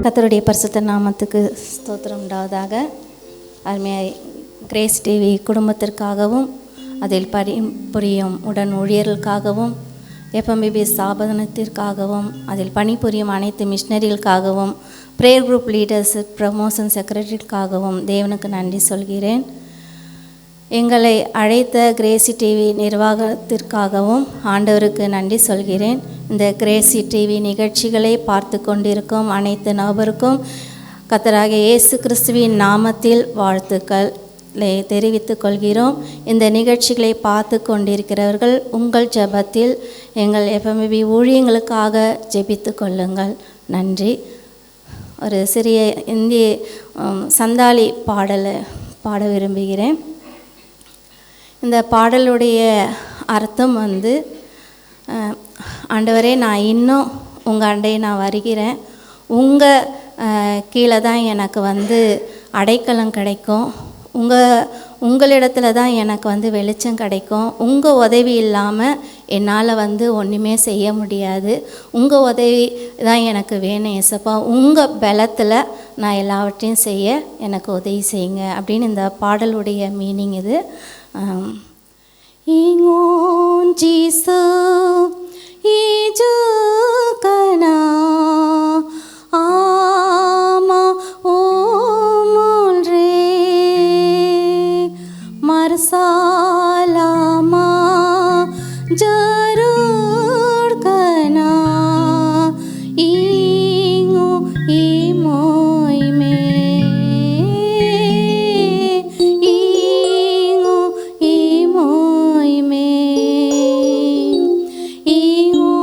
கர்த்தருடைய பரிசுத்த நாமத்துக்கு ஸ்தோத்திரம் உண்டாவதாக. அருமையாய் கிரேஸ் டிவி குடும்பத்திற்காகவும் அதில் பணிபுரியும் உடன் ஊழியர்களுக்காகவும் FMBB ஸ்தாபனத்திற்காகவும் அதில் பணிபுரியும் அனைத்து மிஷினரிகளுக்காகவும் ப்ரேயர் குரூப் லீடர்ஸ் ப்ரமோஷன் செக்ரட்டரிக்காகவும் தேவனுக்கு நன்றி சொல்கிறேன். எங்களை அழைத்த கிரேசி டிவி நிர்வாகத்திற்காகவும் ஆண்டவருக்கு நன்றி சொல்கிறேன். இந்த கிரேசி டிவி நிகழ்ச்சிகளை பார்த்து கொண்டிருக்கும் அனைத்து நபருக்கும் கர்த்தராகிய இயேசு கிறிஸ்துவின் நாமத்தில் வாழ்த்துக்களை தெரிவித்துக் கொள்கிறோம். இந்த நிகழ்ச்சிகளை பார்த்து கொண்டிருக்கிறவர்கள் உங்கள் ஜெபத்தில் எங்கள் FMBB ஊழியங்களுக்காக ஜெபித்து கொள்ளுங்கள். நன்றி. ஒரு சிறிய இந்திய சந்தாலி பாடலை பாட விரும்புகிறேன். இந்த பாடலுடைய அர்த்தம் ஆண்டவரே, நான் இன்னும் உங்கள் அண்டையை நான் வருகிறேன். உங்கள் கீழே தான் எனக்கு அடைக்கலம் கிடைக்கும். உங்களிடத்துல தான் எனக்கு வெளிச்சம் கிடைக்கும். உங்கள் உதவி இல்லாமல் என்னால் ஒன்றுமே செய்ய முடியாது. உங்கள் உதவி தான் எனக்கு வேணும் ஏசப்பா. உங்கள் பலத்தில் நான் எல்லாவற்றையும் செய்ய எனக்கு உதவி செய்யுங்க அப்படின்னு இந்த பாடலுடைய மீனிங் இது. Ingon Jisu ijukana ama umulre marsalama jarur kana ingo imoy me ingo imoy me ingo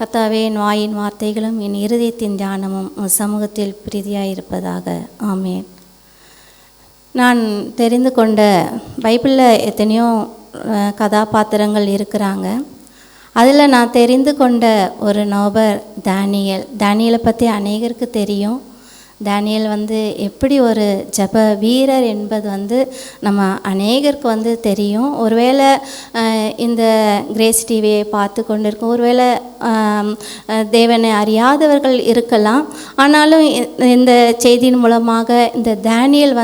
கர்த்தாவே, என் வாயின் வார்த்தைகளும் என் இருதயத்தின் தியானமும் உம் சமூகத்தில் பிரீதியாக இருப்பதாக. ஆமென். நான் தெரிந்து கொண்ட பைபிளில் எத்தனையோ கதாபாத்திரங்கள் இருக்கிறாங்க. அதில் நான் தெரிந்து கொண்ட ஒரு நபர் தானியேலை பற்றி அநேகருக்கு தெரியும். தானியேல் எப்படி ஒரு ஜெப வீரர் என்பது நம்ம அநேகருக்கு தெரியும். ஒருவேளை இந்த கிரேஸ் டிவியை பார்த்து கொண்டிருக்கோம், ஒருவேளை தேவனை அறியாதவர்கள் இருக்கலாம். ஆனாலும் இந்த செய்தியின் மூலமாக இந்த தானியேல்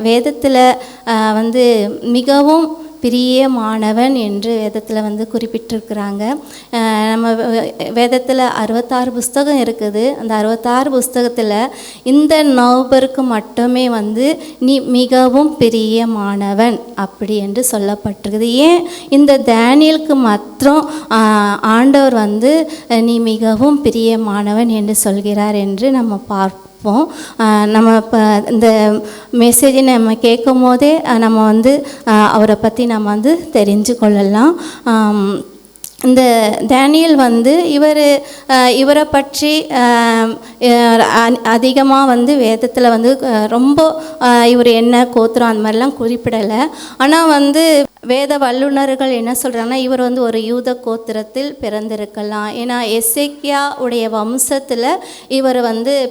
வேதத்தில் மிகவும் பிரியமானவன் என்று வேதத்தில் குறிப்பிட்டிருக்கிறாங்க. நம்ம வேதத்தில் 66 புஸ்தகம் இருக்குது. அந்த 66 புஸ்தகத்தில் இந்த நபருக்கு மட்டுமே நீ மிகவும் பிரியமானவன் அப்படி என்று சொல்லப்பட்டிருக்குது. ஏன் இந்த தானியேலுக்கு மாத்திரம் ஆண்டவர் நீ மிகவும் பிரியமானவன் என்று சொல்கிறார் என்று நம்ம பார்ப்போம். நம்ம இப்போ இந்த மெசேஜை நம்ம கேட்கும் போதே நம்ம அவரை பற்றி நம்ம தெரிஞ்சு கொள்ளலாம். இந்த தானியேல் இவரை பற்றி அதிகமாக வேதத்தில் ரொம்ப இவர் என்ன கோத்திரம் அந்த மாதிரிலாம் குறிப்பிடலை. ஆனால் வேத வல்லுநர்கள் என்ன சொல்கிறாங்கன்னா, இவர் ஒரு யூத கோத்திரத்தில் பிறந்திருக்கலாம். ஏன்னா எசேக்கியா உடைய வம்சத்தில் இவர்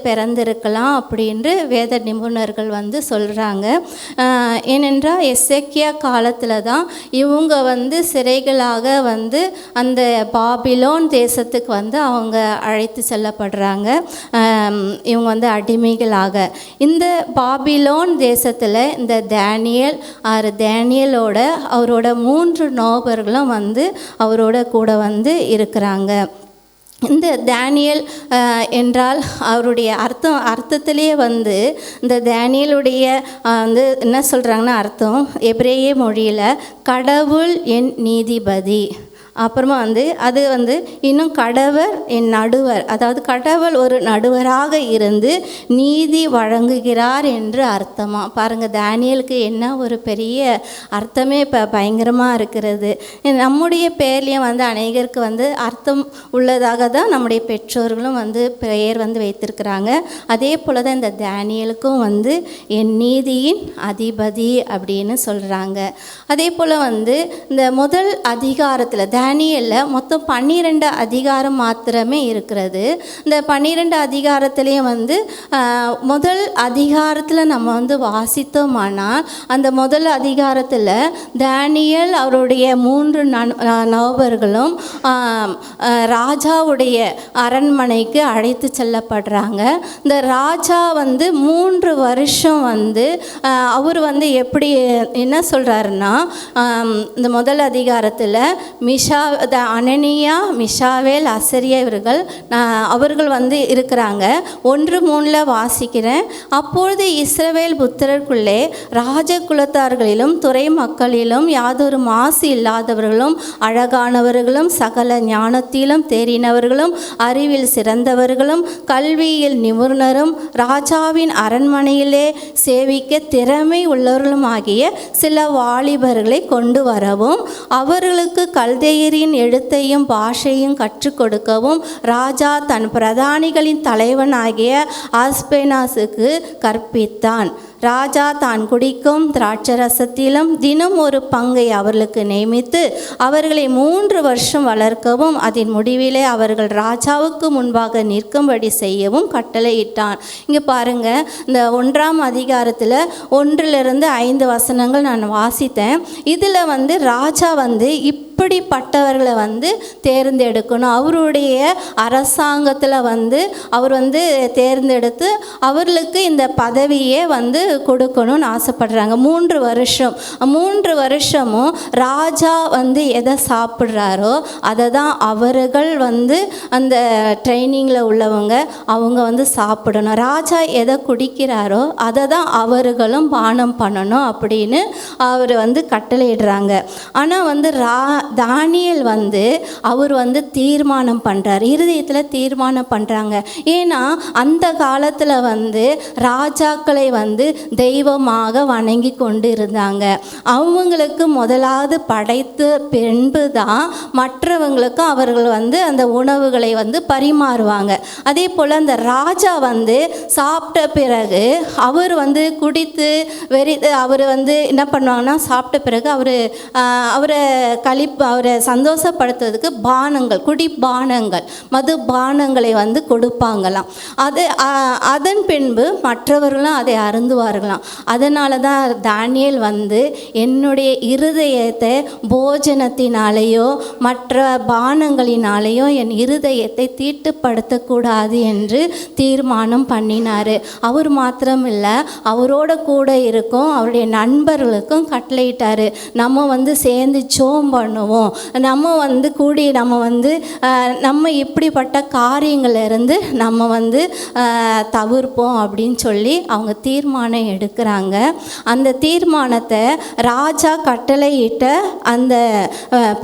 பிறந்திருக்கலாம் அப்படின்று வேத நிபுணர்கள் சொல்கிறாங்க. ஏனென்றால் எசேக்கியா காலத்தில் தான் இவங்க சிறைகளாக அந்த பாபிலோன் தேசத்துக்கு அவங்க அழைத்து செல்லப்படுறாங்க. இவங்க அடிமைகளாக இந்த பாபிலோன் தேசத்தில் இந்த தானியேலோட அவரோட 3 நபர்களும் அவரோட கூட இருக்கிறாங்க. இந்த தானியேல் என்றால் அவருடைய அர்த்தத்திலேயே இந்த தானியேலுடைய என்ன சொல்கிறாங்கன்னா அர்த்தம் எபிரேய மொழியில் கடவுள் என் நீதிபதி. அப்புறமா அது இன்னும் கடவுள் என் நடுவர், அதாவது கடவுள் ஒரு நடுவராக இருந்து நீதி வழங்குகிறார் என்று அர்த்தமாக. பாருங்கள், தானியேலுக்கு என்ன ஒரு பெரிய அர்த்தமே இப்போ பயங்கரமாக இருக்கிறது. நம்முடைய பேர்லேயும் அநேகருக்கு அர்த்தம் உள்ளதாக தான் நம்முடைய பெற்றோர்களும் பெயர் வைத்திருக்கிறாங்க. அதே போல் தான் இந்த தானியேலுக்கும் என் நீதியின் அதிபதி அப்படின்னு சொல்கிறாங்க. அதே போல் இந்த முதல் அதிகாரத்தில் தானியேலில் மொத்தம் 12 அதிகாரம் மாத்திரமே இருக்கிறது. இந்த 12 அதிகாரத்துலேயும் முதல் அதிகாரத்தில் நம்ம வாசித்தோமானால் அந்த முதல் அதிகாரத்தில் தானியேல் அவருடைய 3 நபர்களும் ராஜாவுடைய அரண்மனைக்கு அழைத்து செல்லப்படுறாங்க. இந்த ராஜா 3 வருஷம் அவர் எப்படி என்ன சொல்கிறாருன்னா, இந்த முதல் அதிகாரத்தில் அனனியா, மிஷாவேல், அசரியா அவர்கள் இருக்கிறாங்க. 1:3 வாசிக்கிறேன். அப்பொழுது இஸ்ரவேல் புத்திரருக்குள்ளே ராஜகுலத்தார்களிலும் துறை மக்களிலும் யாதொரு மாசு இல்லாதவர்களும் அழகானவர்களும் சகல ஞானத்திலும் தேறினவர்களும் அறிவில் சிறந்தவர்களும் கல்வியில் நிபுணரும் ராஜாவின் அரண்மனையிலே சேவிக்க திறமை உள்ளவர்களும் ஆகிய சில வாலிபர்களை கொண்டு வரவும் அவர்களுக்கு கல்தேயரின் எழுத்தையும் பாஷையும் கற்றுக் கொடுக்கவும் ராஜா தன் பிரதானிகளின் தலைவனாகிய ஆஸ்பேனாசுக்கு கற்பித்தான். ராஜா தான் குடிக்கும் திராட்சரசத்திலும் தினம் ஒரு பங்கை அவர்களுக்கு நியமித்து அவர்களை 3 வருஷம் வளர்க்கவும் அதன் முடிவிலே அவர்கள் ராஜாவுக்கு முன்பாக நிற்கும்படி செய்யவும் கட்டளையிட்டான். இங்கே பாருங்கள், இந்த 1ஆம் அதிகாரத்தில் 1 to 5 வசனங்கள் நான் வாசித்தேன். இதில் ராஜா இப்படிப்பட்டவர்களை தேர்ந்தெடுக்கணும். அவருடைய அரசாங்கத்தில் அவர் தேர்ந்தெடுத்து அவர்களுக்கு இந்த பதவியே கொடுக்கணும்னு ஆசைப்படுறாங்க. 3 வருஷமும் ராஜா எதை சாப்பிட்றாரோ அதை தான் அவர்கள் அந்த ட்ரைனிங்கில் உள்ளவங்க அவங்க சாப்பிடணும். ராஜா எதை குடிக்கிறாரோ அதை தான் அவர்களும் பானம் பண்ணணும் அப்படின்னு அவர் கட்டளையிடுறாங்க. ஆனால் தானியேல் வந்து அவர் வந்து தீர்மானம் பண்ணுறார், இருதயத்தில் தீர்மானம் பண்ணுறாங்க. ஏன்னா அந்த காலத்தில் வந்து ராஜாக்களை வந்து தெய்வமாக வணங்கி கொண்டு இருந்தாங்க. அவங்களுக்கு முதலாவது படைத்த பின்பு தான் மற்றவங்களுக்கு அவர்கள் வந்து அந்த உணவுகளை வந்து பரிமாறுவாங்க. அதே போல் அந்த ராஜா வந்து சாப்பிட்ட பிறகு அவர் வந்து குடித்து அவர் வந்து என்ன பண்ணுவாங்கன்னா, சாப்பிட்ட பிறகு அவரை அவரை சந்தோஷப்படுத்துறதுக்கு பானங்கள், குடி பானங்கள், மது பானங்களை வந்து கொடுப்பாங்களாம். அதன் பின்பு மற்றவர்களும் அதை அருந்துவார்களாம். அதனால தான் தானியேல் வந்து என்னுடைய இருதயத்தை போஜனத்தினாலேயோ மற்ற பானங்களினாலேயோ என் இருதயத்தை தீட்டுப்படுத்தக்கூடாது என்று தீர்மானம் பண்ணினார். அவர் மாத்திரமில்லை, அவரோட கூட இருக்கும் அவருடைய நண்பர்களுக்கும் கட்டளையிட்டார், நம்ம வந்து சேர்ந்து ஜெபம் பண்ணுவோம், நம்ம வந்து கூடி நம்ம இப்படிப்பட்ட காரியங்களிலிருந்து நம்ம வந்து தவிர்ப்போம் அப்படின்னு சொல்லி அவங்க தீர்மானம் எடுக்கிறாங்க. அந்த தீர்மானத்தை ராஜா கட்டளையிட்ட அந்த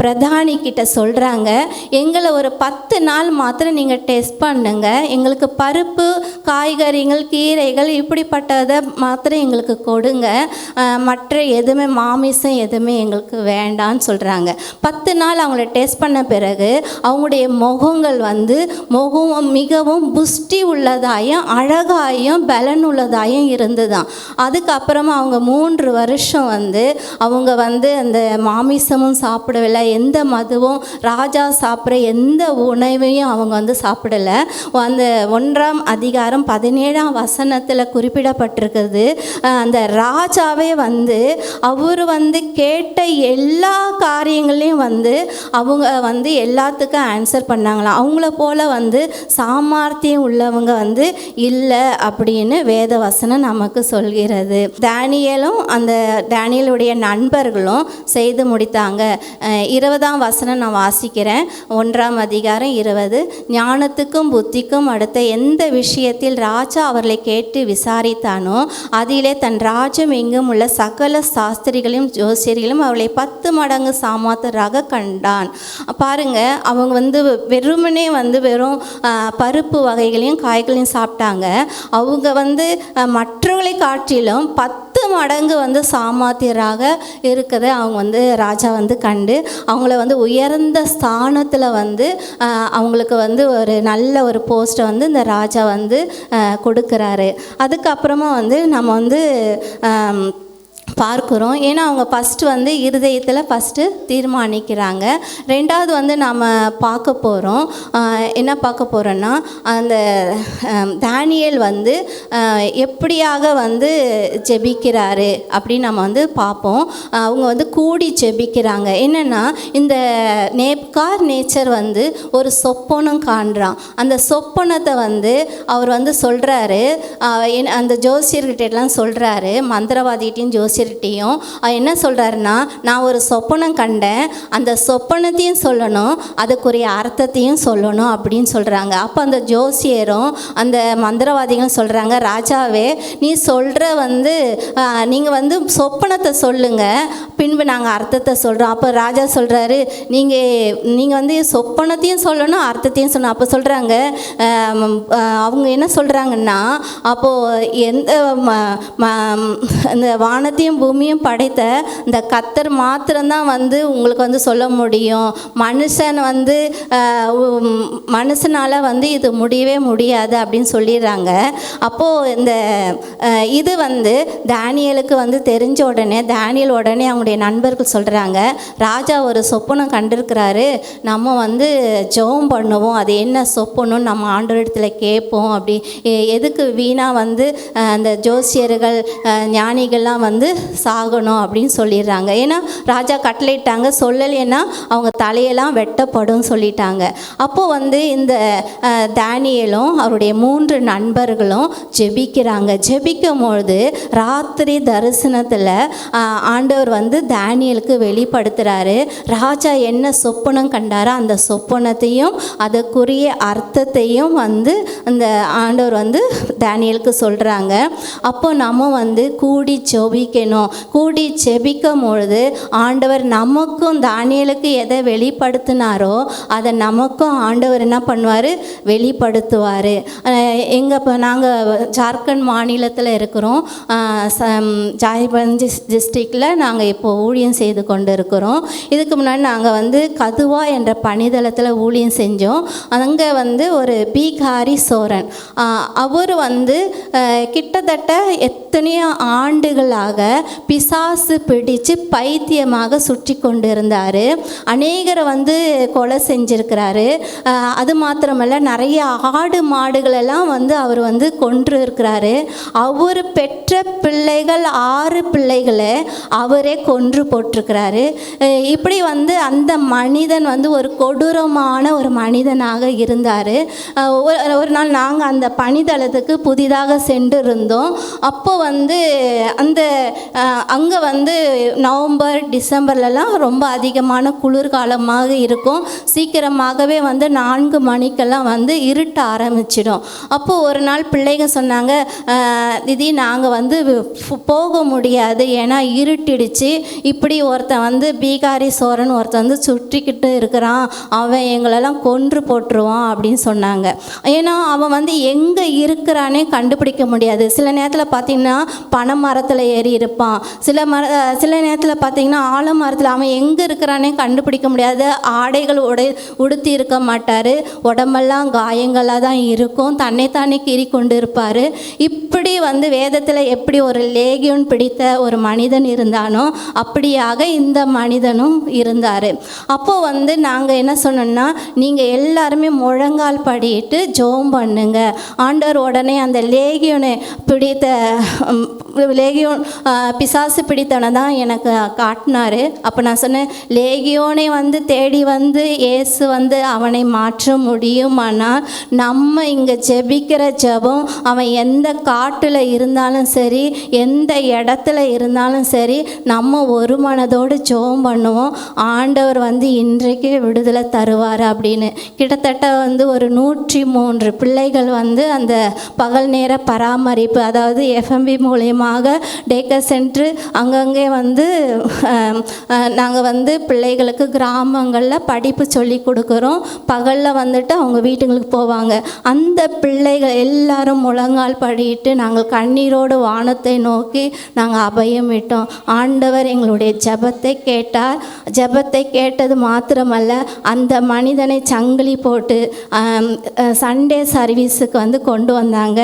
பிரதானி கிட்ட சொல்கிறாங்க, எங்களை ஒரு 10 நாள் மாத்திரம் நீங்கள் டெஸ்ட் பண்ணுங்க, எங்களுக்கு பருப்பு, காய்கறிகள், கீரைகள் இப்படிப்பட்டதை மாத்திரம் எங்களுக்கு கொடுங்க, மற்ற எதுவுமே மாமிசம் எதுவுமே எங்களுக்கு வேண்டான்னு சொல்கிறாங்க. 10 நாள் அவங்கள டெஸ்ட் பண்ண பிறகு அவங்களுடைய முகங்கள் வந்து மிகவும் புஷ்டி உள்ளதாயும் அழகாயும் பலன் உள்ளதாயும் இருந்துதான். அதுக்கப்புறமா அவங்க 3 வருஷம் வந்து அவங்க வந்து அந்த மாமிசமும் சாப்பிடவில்லை, எந்த மதுவும், ராஜா சாப்பிட்ற எந்த உணவையும் அவங்க வந்து சாப்பிடலை. அந்த 1ஆம் அதிகாரம் 17ஆம் வசனத்தில் குறிப்பிடப்பட்டிருக்கிறது, அந்த ராஜாவே வந்து அவர் வந்து கேட்ட எல்லா காரியங்களையும் வந்து அவங்க வந்து எல்லாத்துக்கும் ஆன்சர் பண்ணாங்களாம். அவங்கள போல் வந்து சாமர்த்தியம் உள்ளவங்க வந்து இல்லை அப்படின்னு வேத வசனம் நமக்கு சொல்கிறது. தானியேலும் அந்த தானியேலுடைய நண்பர்களும் செய்து முடித்தாங்க. 20ஆம் வசனம் நான் வாசிக்கிறேன். 1ஆம் அதிகாரம் 20. ஞானத்துக்கும் புத்திக்கும் அடுத்த எந்த விஷயத்தில் ராஜா அவர்களை கேட்டு விசாரித்தானோ அதிலே தன் ராஜ்யம் எங்கும் உள்ள சகல சாஸ்திரிகளையும் ஜோசியர்களையும் அவர்களை 10 மடங்கு சாமர்த்தியராக கண்டான். பாருங்க, அவங்க வந்து வெறுமனே வந்து வெறும் பருப்பு வகைகளையும் காய்களையும் சாப்பிட்டாங்க. அவங்க வந்து மற்றவர்களை காட்டிலும் 10 மடங்கு வந்து சாமர்த்தியராக இருக்கிறத அவங்க வந்து ராஜா வந்து கண்டு அவங்கள வந்து உயர்ந்த ஸ்தானத்தில் வந்து அவங்களுக்கு வந்து ஒரு நல்ல ஒரு போஸ்ட்டை வந்து இந்த ராஜா வந்து கொடுக்குறாரு. அதுக்கப்புறமா வந்து நம்ம வந்து பார்க்குறோம். ஏன்னா அவங்க ஃபஸ்ட்டு வந்து இருதயத்தில் ஃபஸ்ட்டு தீர்மானிக்கிறாங்க. ரெண்டாவது வந்து நாம் பார்க்க போகிறோம், என்ன பார்க்க போகிறோன்னா, அந்த தானியேல் வந்து எப்படியாக வந்து ஜெபிக்கிறாரு அப்படின்னு நம்ம வந்து பார்ப்போம். அவங்க வந்து கூடி ஜெபிக்கிறாங்க. என்னென்னா, இந்த நேச்சர் வந்து ஒரு சொப்பனம் காண்றான். அந்த சொப்பனத்தை வந்து அவர் வந்து சொல்கிறாரு, அந்த ஜோசியர்கிட்டலாம் சொல்கிறாரு, மந்திரவாதிகிட்டையும் ஜோசியர்கிட்டையும் என்ன சொல்கிறாருன்னா, நான் ஒரு சொப்பனம் கண்டேன், அந்த சொப்பனத்தையும் சொல்லணும், அதுக்குரிய அர்த்தத்தையும் சொல்லணும் அப்படின்னு சொல்கிறாங்க. அப்போ அந்த ஜோசியரும் அந்த மந்திரவாதிகளும் சொல்கிறாங்க, ராஜாவே நீ சொல்கிற வந்து நீங்கள் வந்து சொப்பனத்தை சொல்லுங்கள், பின்பு நாங்கள் அர்த்தத்தை சொல்கிறோம். அப்போ ராஜா சொல்கிறாரு, நீங்கள் வந்து சொப்பனத்தையும் சொல்லணும், அர்த்தத்தையும் சொல்லணும். அப்போ சொல்கிறாங்க, அவங்க என்ன சொல்கிறாங்கன்னா, அப்போது இந்த வானத்தையும் பூமியும் படைத்த இந்த கர்த்தர் மாத்திரம்தான் வந்து உங்களுக்கு வந்து சொல்ல முடியும், மனுஷனால் வந்து இது முடியவே முடியாது அப்படின்னு சொல்லிடுறாங்க. அப்போது இந்த இது வந்து தானியேலுக்கு வந்து தெரிஞ்ச உடனே அவங்களுடைய நண்பர்கள் சொல்கிறாங்க, ராஜா ஒரு சொப்பனம் கண்டிருக்கிறாரு, நம்ம வந்து ஜெபம் பண்ணுவோம், அது என்ன சொப்பனம் நம்ம ஆண்டவரிடத்தில் கேட்போம், அப்படி எதுக்கு வீணாக வந்து அந்த ஜோசியர்கள் ஞானிகள்லாம் வந்து சாகணும் அப்படின்னு சொல்லிடுறாங்க. ஏன்னா ராஜா கட்டளையிட்டாங்க, சொல்லலைன்னா அவங்க தலையெல்லாம் வெட்டப்படும் சொல்லிட்டாங்க. அப்போது வந்து இந்த தானியேலும் அவருடைய 3 நண்பர்களும் ஜெபிக்கிறாங்க. ஜெபிக்கும் பொழுது ராத்திரி தரிசனத்தில் ஆண்டவர் வந்து தானியேலுக்கு வெளிப்படுத்துகிறாரு. ராஜா என்ன சொப்பனம் கண்டாரோ அந்த சொப்பனத்தையும் அதுக்குரிய அர்த்தத்தையும் வந்து அந்த ஆண்டவர் வந்து தானியேலுக்கு சொல்கிறாங்க. அப்போ நம்ம வந்து கூடி ஜெபிக்கணும். கூடி ஜெபிக்கும் பொழுது ஆண்டவர் நமக்கும் தானியேலுக்கு எதை வெளிப்படுத்தினாரோ அதை நமக்கும் ஆண்டவர் என்ன பண்ணுவார், வெளிப்படுத்துவார். இப்போ நாங்கள் ஜார்க்கண்ட் மாநிலத்தில் இருக்கிறோம். ஜாய்பஞ்ச் டிஸ்ட்ரிக்டில் நாங்கள் இப்போ ஊழியம் செய்து கொண்டு இருக்கிறோம். இதுக்கு முன்னாடி நாங்கள் வந்து கதுவா என்ற பணிதளத்தில் ஊழியம் செஞ்சோம். அங்கே வந்து ஒரு பீகாரி சோரன் அவர் வந்து கிட்டத்தட்ட எத்தனையோ ஆண்டுகளாக பிசாசு பிடிச்சு பைத்தியமாக சுற்றி கொண்டு இருந்தார். அநேகரை வந்து கொலை செஞ்சிருக்கிறாரு. அது மாத்திரமல்ல, நிறைய ஆடு மாடுகளெல்லாம் வந்து அவர் வந்து கொன்று இருக்கிறாரு. அவர் பெற்ற பிள்ளைகள் 6 பிள்ளைகளை அவரே கொன்று போட்டிருக்கிறாரு. இப்படி வந்து அந்த மனிதன் வந்து ஒரு கொடூரமான ஒரு மனிதனாக இருந்தார். ஒரு நாள் நாங்கள் அந்த பணிதளத்துக்கு புதிதாக சென்று இருந்தோம். அப்போ வந்து அந்த அங்கே வந்து நவம்பர் டிசம்பர்லலாம் ரொம்ப அதிகமான குளிர்காலமாக இருக்கும். சீக்கிரமாகவே வந்து 4 மணிக்கெல்லாம் வந்து இருட்ட ஆரம்பிச்சிடும். அப்போது ஒரு நாள் பிள்ளைங்க சொன்னாங்க, திதி நாங்கள் வந்து போக முடியாது, ஏன்னா இருட்டிடுச்சு. இப்படி ஒருத்தன் வந்து பீகாரி சோரன் ஒருத்தன் வந்து சுற்றிக்கிட்டு இருக்கிறான், அவன் எங்களெல்லாம் கொன்று போட்டுருவான் அப்படின்னு சொன்னாங்க. ஏன்னா அவன் வந்து எங்கே இருக்கிறானே கண்டுபிடிக்க முடியாது. சில நேரத்தில் பார்த்திங்கன்னா பனை மரத்தில் ஏறி இருப்பான், சில நேரத்தில் பார்த்திங்கன்னா ஆலமரத்தில். அவன் எங்கே இருக்கிறானே கண்டுபிடிக்க முடியாது. ஆடைகள் உடுத்தி இருக்க மாட்டார், உடம்பெல்லாம் காயங்களாக தான் இருக்கும், தன்னைத்தானே கீறி கொண்டு இருப்பார். இப்படி வந்து வேதத்தில் எப்படி ஒரு லேகியோன் பிடித்த ஒரு மனிதன் இருந்தானோ அப்படியாக இந்த மனிதனும் இருந்தார். அப்போது வந்து நாங்கள் என்ன சொன்னோம்னா, நீங்கள் எல்லாருமே முழங்கால் படிட்டு ஜெபம் பண்ணுங்க. ஆண்டவர் உடனே அந்த லேகியோனை பிடித்த லேகியோன் பிசாசு பிடித்தவனை தான் எனக்கு காட்டினார். அப்போ நான் சொன்னேன், லேகியோனை வந்து தேடி வந்து இயேசு வந்து அவனை மாற்ற முடியுமானால் நம்ம இங்கே ஜெபிக்கிற ஜெபம் அவன் எந்த காட்டில் இருந்தாலும் சரி, எந்த இடத்துல இருந்தாலும் சரி, நம்ம ஒரு மனதோடு ஜெபம் பண்ணுவோம். ஆண்டவர் வந்து இன்றைக்கு விடுதலை தருவார் அப்படின்னு. கிட்டத்தட்ட வந்து ஒரு 103 பிள்ளைகள் வந்து அந்த பகல் நேர பராமரிப்பு, அதாவது எஃப்எம்பி மூலியமாக டேக்கர் சென்ட்ரு அங்கங்கே வந்து நாங்கள் வந்து பிள்ளைகளுக்கு கிராமங்களில் படிப்பு சொல்லி கொடுக்குறோம். பகலில் வந்துட்டு அவங்க வீட்டுங்களுக்கு போவாங்க. அந்த பிள்ளைகள் எல்லாரும் முழங்கால் படிட்டு நாங்கள் கண்ணீரோடு வானத்தை நோக்கி நாங்கள் அபயம் விட்டோம். ஆண்டவர் எங்களுடைய ஜெபத்தை கேட்டார். ஜெபத்தை கேட்டது மாத்திரமல்ல, அந்த மனிதனை சங்கிலி போட்டு சண்டே சர்வீஸுக்கு வந்து கொண்டு வந்தாங்க.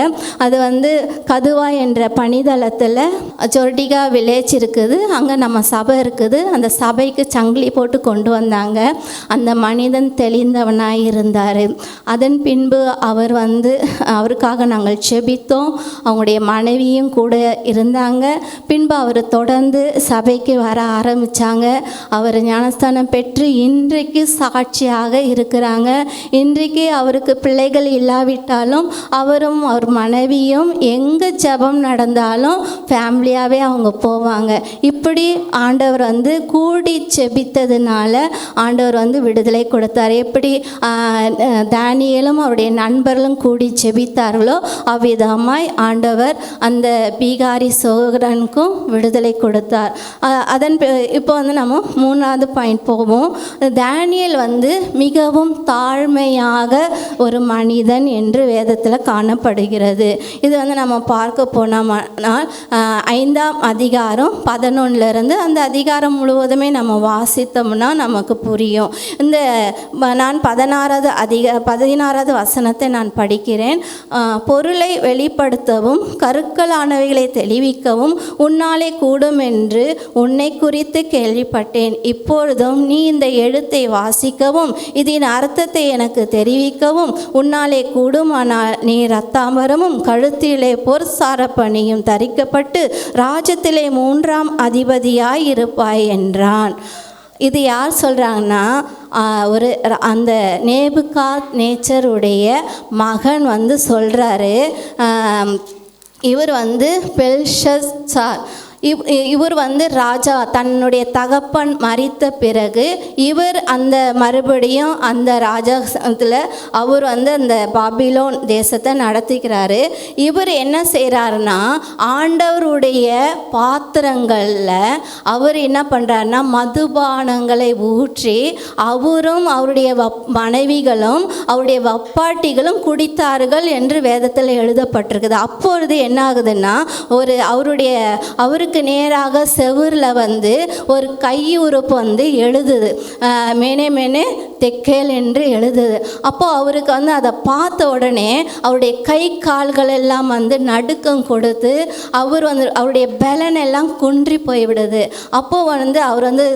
அது வந்து கதுவா என்ற பணிதளத்தில் ஜொர்டிகா வில்லேஜ் இருக்குது, அங்கே நம்ம சபை இருக்குது. அந்த சபைக்கு சங்கிலி போட்டு கொண்டு வந்தாங்க. அந்த மனிதன் தெளிந்தவனாக இருந்தார். அதன் பின்பு அவர் வந்து அவருக்காக நாங்கள் செபித்தோம். அவங்களுடைய மனைவியும் கூட இருந்தாங்க. பின்பு அவர் தொடர்ந்து சபைக்கு வர ஆரம்பித்தாங்க. அவர் ஞானஸ்தானம் பெற்று இன்றைக்கு சாட்சியாக இருக்கிறாங்க. இன்றைக்கு அவருக்கு பிள்ளைகள் இல்லாவிட்டாலும் அவரும் அவர் மனைவியும் எங்கே ஜெபம் நடந்தாலும் ஃபேமிலியாகவே அவங்க போவாங்க. இப்படி ஆண்டவர் வந்து கூடி செபித்ததுனால ஆண்டவர் வந்து விடுதலை கொடுத்தார். எப்படி தானியேலும் அவருடைய நண்பர்களும் கூடி செபித்தார்களோ அவ்விதமாய் ஆண்டவர் அந்த பீகாரி சோதரனுக்கும் விடுதலை கொடுத்தார். இப்போ வந்து நம்ம 3வது பாயிண்ட் போவோம். தானியேல் வந்து மிகவும் தாழ்மையாக ஒரு மனிதன் என்று வேதத்தில் காணப்படுகிறது. இது வந்து நம்ம பார்க்க போனோம்னால் 5ஆம் அதிகாரம் 11லேருந்து அந்த அதிகாரம் முழுவதுமே நம்ம வாசித்தோம்னா நமக்கு புரியும். நான் 16வது வசனத்தை நான் படிக்கிறேன். பொருளை வெளிப்படுத்தவும் கருக்களானவைகளை தெளிவிக்கவும் உன்னாலே கூடும் என்று உன்னை குறித்து கேள்விப்பட்டேன். இப்பொழுதும் நீ இந்த எழுத்தை வாசிக்கவும் இதன் அர்த்தத்தை எனக்கு தெரிவிக்கவும் உன்னாலே கூடுமானால் நீ இரத்தாம்பரமும் கழுத்திலே பொற்சார பணியும் தரிக்கப்பட்டு ராஜ்யத்திலே 3ஆம் அதிபதியாய் இருப்பாய் என்றான். இது யார் சொல்கிறாங்கன்னா, அந்த நேபுகாத் நேச்சருடைய மகன் வந்து சொல்கிறாரு. இவர் வந்து பெல்ஷத்சார், இவர் வந்து ராஜா தன்னுடைய தகப்பன் மரித்த பிறகு இவர் அந்த மறுபடியும் அந்த ராஜாத்தில் அவர் வந்து அந்த பாபிலோன் தேசத்தை நடத்திக்கிறாரு. இவர் என்ன செய்கிறாருன்னா, ஆண்டவருடைய பாத்திரங்களில் அவர் என்ன பண்ணுறாருன்னா மதுபானங்களை ஊற்றி அவரும் அவருடைய மனைவிகளும் அவருடைய வப்பாட்டிகளும் குடித்தார்கள் என்று வேதத்தில் எழுதப்பட்டிருக்குது. அப்பொழுது என்ன ஆகுதுன்னா, அவருக்கு நேராக செவுரில் வந்து ஒரு கையுறுப்பு வந்து எழுதுது, மேனே மேனே தெக்கேல் என்று எழுதுது. அப்போது அவருக்கு வந்து அதை பார்த்த உடனே அவருடைய கை கால்கள் எல்லாம் வந்து நடுக்கம் கொடுத்து அவருடைய பலன் எல்லாம் குன்றி போய்விடுது. அப்போது வந்து அவர் வந்து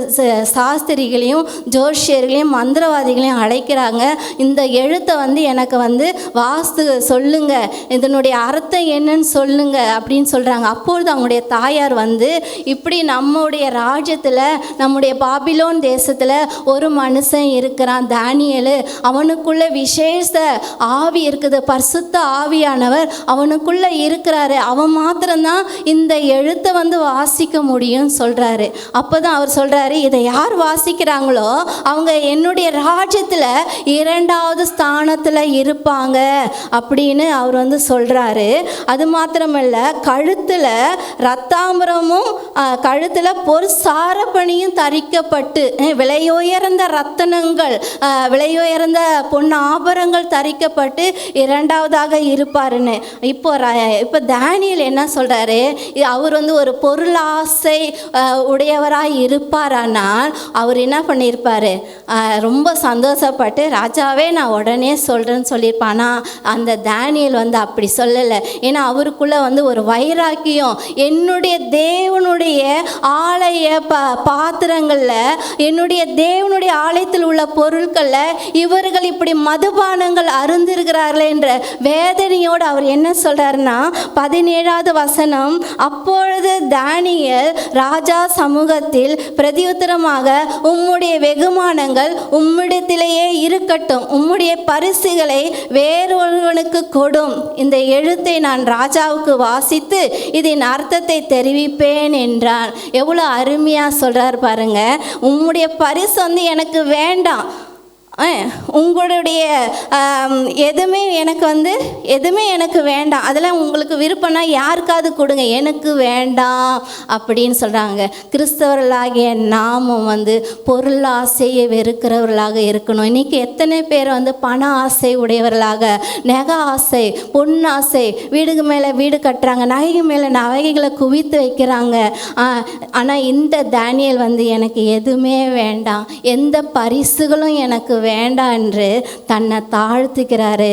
சாஸ்திரிகளையும் ஜோஷியர்களையும் மந்திரவாதிகளையும் அழைக்கிறாங்க. இந்த எழுத்தை வந்து எனக்கு வந்து வாஸ்து சொல்லுங்க, இதனுடைய அர்த்தம் என்னன்னு சொல்லுங்க அப்படின்னு சொல்கிறாங்க. அப்பொழுது அவங்களுடைய தாயார் வந்து, இப்படி நம்முடைய ராஜ்யத்தில் நம்முடைய பாபிலோன் தேசத்தில் ஒரு மனுஷன் இருக்கிறான் தானியேல், அவனுக்குள்ள விசேஷ ஆவி இருக்குது, பரிசுத்த ஆவியானவர் அவனுக்குள்ள இருக்கிறாரு, அவன் மாத்திரம்தான் இந்த எழுத்தை வந்து வாசிக்க முடியும்னு சொல்கிறாரு. அப்போ தான் அவர் சொல்கிறாரு, இதை யார் வாசிக்கிறாங்களோ அவங்க என்னுடைய ராஜ்யத்தில் 2வது ஸ்தானத்தில் இருப்பாங்க அப்படின்னு அவர் வந்து சொல்கிறாரு. அது மாத்திரமல்ல, கழுத்தில் ரத்தாம்பரமும் கழுத்தில் சாரப்பணியும் தரிக்கப்பட்டு விலையுயர்ந்த ரத்தனங்கள் விலையுயர்ந்த பொன் ஆபரணங்கள் தரிக்கப்பட்டு 2வதாக இருப்பாருன்னு. இப்போ தானியேல் என்ன சொல்கிறாரு, அவர் வந்து ஒரு பொருளாசை உடையவராக இருப்பாரானால் அவர் என்ன பண்ணியிருப்பார், ரொம்ப சந்தோஷப்பட்டு ராஜாவே நான் உடனே சொல்கிறேன்னு சொல்லியிருப்பானா. அந்த தானியேல் வந்து அப்படி சொல்லலை. ஏன்னா அவருக்குள்ளே வந்து ஒரு வைராக்கியம், என்னுடைய தேவனுடைய ஆலய பாத்திரங்களில் என்னுடைய தேவனுடைய ஆலயத்தில் உள்ள பொருட்களில் இவர்கள் இப்படி மதுபானங்கள் அருந்திருக்கிறார்களே என்ற வேதனையோடு அவர் என்ன சொல்கிறாருன்னா, 17வது வசனம், அப்பொழுது தானியேல் ராஜா சமூகத்தில் பிரதியுத்தரமாக, உம்முடைய வெகுமானங்கள் உம்மிடத்திலேயே இருக்கட்டும், உம்முடைய பரிசுகளை வேறொருவனுக்கு கொடும், இந்த எழுத்தை நான் ராஜாவுக்கு வாசித்து இதன் அர்த்தத்தை தெரிவிப்பேன் என்றான். எவ்வளோ அருமையாக சொல்கிறார் பாருங்க. உம்முடைய பரிசு வந்து எனக்கு வேண்டாம், உங்களுடைய எதுவுமே எனக்கு வேண்டாம், அதெல்லாம் உங்களுக்கு விருப்பம்னா யாருக்காவது கொடுங்க, எனக்கு வேண்டாம் அப்படின்னு சொல்கிறாங்க. கிறிஸ்தவர்களாகிய நாமும் வந்து பொருளாசையை வெறுக்கிறவர்களாக இருக்கணும். இன்றைக்கி எத்தனை பேர் வந்து பண ஆசை உடையவர்களாக, நகை ஆசை, பொன்னாசை, வீடுக்கு மேலே வீடு கட்டுறாங்க, நகைக்கு மேலே நகைகளை குவித்து வைக்கிறாங்க. ஆனால் இந்த தானியேல் வந்து எனக்கு எதுவுமே வேண்டாம், எந்த பரிசுகளும் எனக்கு வேண்டாம் என்று தன்னை தாழ்த்துக்கிறாரு.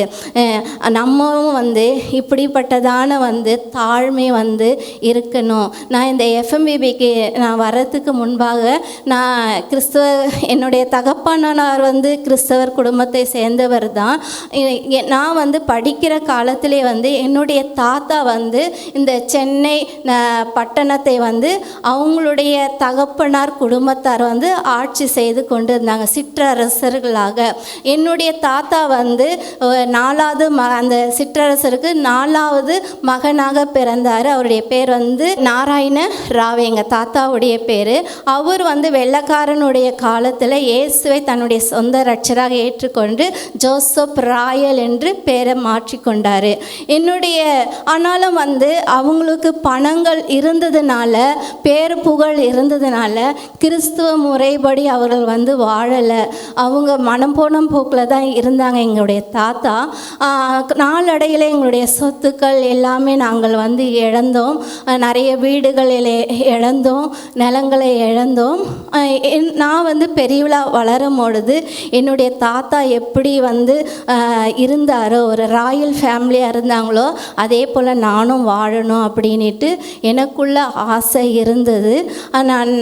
நம்மளும் வந்து இப்படிப்பட்டதான வந்து தாழ்மை வந்து இருக்கணும். நான் இந்த எஃப்எம்பிபிக்கு நான் வர்றதுக்கு முன்பாக நான் என்னுடைய தகப்பனார் வந்து கிறிஸ்தவர் குடும்பத்தை சேர்ந்தவர் தான். நான் வந்து படிக்கிற காலத்திலே வந்து என்னுடைய தாத்தா வந்து இந்த சென்னை பட்டணத்தை வந்து அவங்களுடைய தகப்பனார் குடும்பத்தார் வந்து ஆட்சி செய்து கொண்டு இருந்தாங்க, சிற்றரசர்களாக. என்னுடைய தாத்தா வந்து 4வது அந்த சிற்றரசருக்கு 4வது மகனாக பிறந்தார். அவருடைய பேர் வந்து நாராயண ராவ், எங்கள் தாத்தாவுடைய பேர். அவர் வந்து வெள்ளக்காரனுடைய காலத்தில் இயேசுவை தன்னுடைய சொந்த ரட்சராக ஏற்றுக்கொண்டு ஜோசப் ராயல் என்று பேரை மாற்றிக்கொண்டார். ஆனாலும் வந்து அவங்களுக்கு பணங்கள் இருந்ததுனால, பேர் புகழ் இருந்ததுனால கிறிஸ்துவ முறைப்படி அவர்கள் வந்து வாழலை. அவங்க மனம் போன போக்கில் தான் இருந்தாங்க. எங்களுடைய தாத்தா நாளடையில் எங்களுடைய சொத்துக்கள் எல்லாமே நாங்கள் வந்து இழந்தோம், நிறைய வீடுகளில் இழந்தோம், நிலங்களை இழந்தோம். நான் வந்து பெரியவளா வளரும் பொழுது என்னுடைய தாத்தா எப்படி வந்து இருந்தாரோ, ஒரு ராயல் ஃபேமிலியாக இருந்தாங்களோ அதே போல் நானும் வாழணும் அப்படின்ட்டு எனக்குள்ள ஆசை இருந்தது. நான்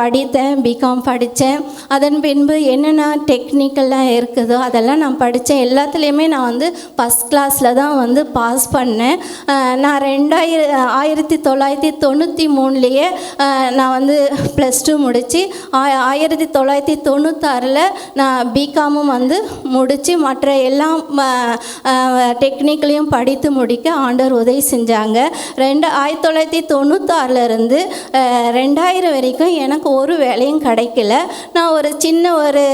படித்தேன், பிகாம் படித்தேன். அதன் பின்பு என்னென்ன டெக்னிக் டெக்னிக்கெல்லாம் இருக்குதோ அதெல்லாம் நான் படித்தேன். எல்லாத்துலேயுமே நான் வந்து ஃபஸ்ட் கிளாஸில் தான் வந்து பாஸ் பண்ணேன். நான் 1993 நான் வந்து +2 முடித்து 1996 நான் பிகாமும் வந்து முடித்து மற்ற எல்லா டெக்னிக்கலையும் படித்து முடிக்க ஆண்டவர் உதவி செஞ்சாங்க. 1996 2000 வரைக்கும் எனக்கு ஒரு வேலையும் கிடைக்கல. நான் ஒரு சின்ன ஒரு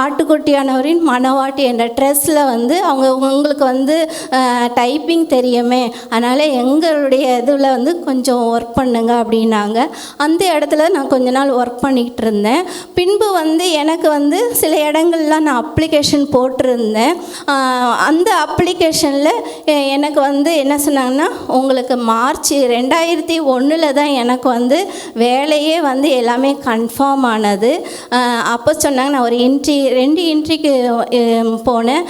ஆட்டுக்குட்டியானவரின் மனவாட்டி என்ற ட்ரெஸ்ஸில் வந்து உங்களுக்கு வந்து டைப்பிங் தெரியுமே, அதனால் எங்களுடைய இதில் வந்து கொஞ்சம் ஒர்க் பண்ணுங்க அப்படின்னாங்க. அந்த இடத்துல நான் கொஞ்ச நாள் ஒர்க் பண்ணிக்கிட்டு இருந்தேன். பின்பு வந்து எனக்கு வந்து சில இடங்கள்லாம் நான் அப்ளிகேஷன் போட்டிருந்தேன். அந்த அப்ளிகேஷனில் எனக்கு வந்து என்ன சொன்னாங்கன்னா, உங்களுக்கு மார்ச் 2001 தான் எனக்கு வந்து வேலையே வந்து எல்லாமே கன்ஃபார்ம் ஆனது. அப்போ சொன்னாங்க, நான் ஒரு 2 இன்ட்ரிக்கு போனேன்.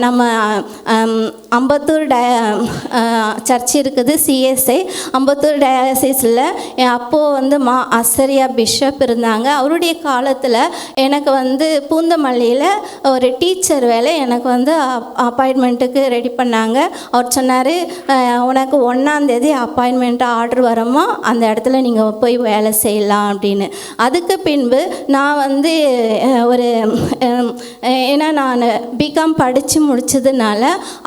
நம்ம அம்பத்தூர் சர்ச் இருக்குது, CSI அம்பத்தூர் டயாசிஸில் அப்போது வந்து அசரியா பிஷப் இருந்தாங்க. அவருடைய காலத்தில் எனக்கு வந்து பூந்தமல்லியில் ஒரு டீச்சர் வேலை எனக்கு வந்து அப்பாயின்மெண்ட்டுக்கு ரெடி பண்ணாங்க. அவர் சொன்னார், உனக்கு 1ஆம் தேதி அப்பாயின்மெண்ட் ஆர்டர் வரமோ அந்த இடத்துல நீங்கள் போய் வேலை செய்யலாம் அப்படின்னு. அதுக்கு பின்பு நான் வந்து ஒரு ஏன்னா நான் பிகாம் படித்து முடித்ததுனால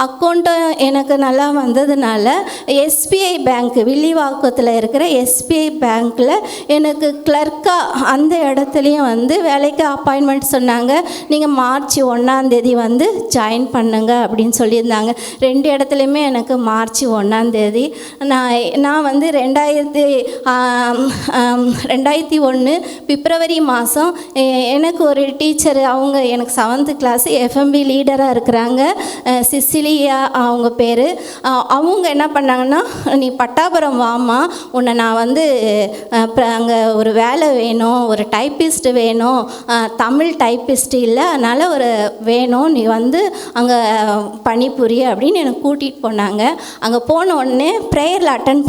அக்கௌண்ட்டும் எனக்கு நல்லா வந்ததுனால SBI பேங்க் வில்லிவாக்கத்தில் இருக்கிற SBI பேங்க்கில் எனக்கு கிளர்க்காக அந்த இடத்துலையும் வந்து வேலைக்கு அப்பாயின்மெண்ட் சொன்னாங்க. நீங்கள் மார்ச் 1ஆம் தேதி வந்து ஜாயின் பண்ணுங்க அப்படின்னு சொல்லியிருந்தாங்க. 2 இடத்துலையுமே எனக்கு மார்ச் 1ஆம் தேதி. நான் வந்து 2001 பிப்ரவரி மாதம் எனக்கு ஒரு டீச்சர், அவங்க எனக்கு 7th கிளாஸ் FMB லீடராக இருக்கிறாங்க, சிசிலியா அவங்க பேர். அவங்க என்ன பண்ணாங்கன்னா, நீ பட்டாபுரம் வாமா, உன்னை நான் வந்து அங்கே ஒரு வேலை வேணும், ஒரு டைப்பிஸ்ட் வேணும், தமிழ் டைப்பிஸ்ட் இல்லை, அதனால் ஒரு வேணும், நீ வந்து அங்கே பணிபுரிய அப்படின்னு எனக்கு கூட்டிகிட்டு போனாங்க. அங்கே போன உடனே ப்ரேயரில் அட்டன்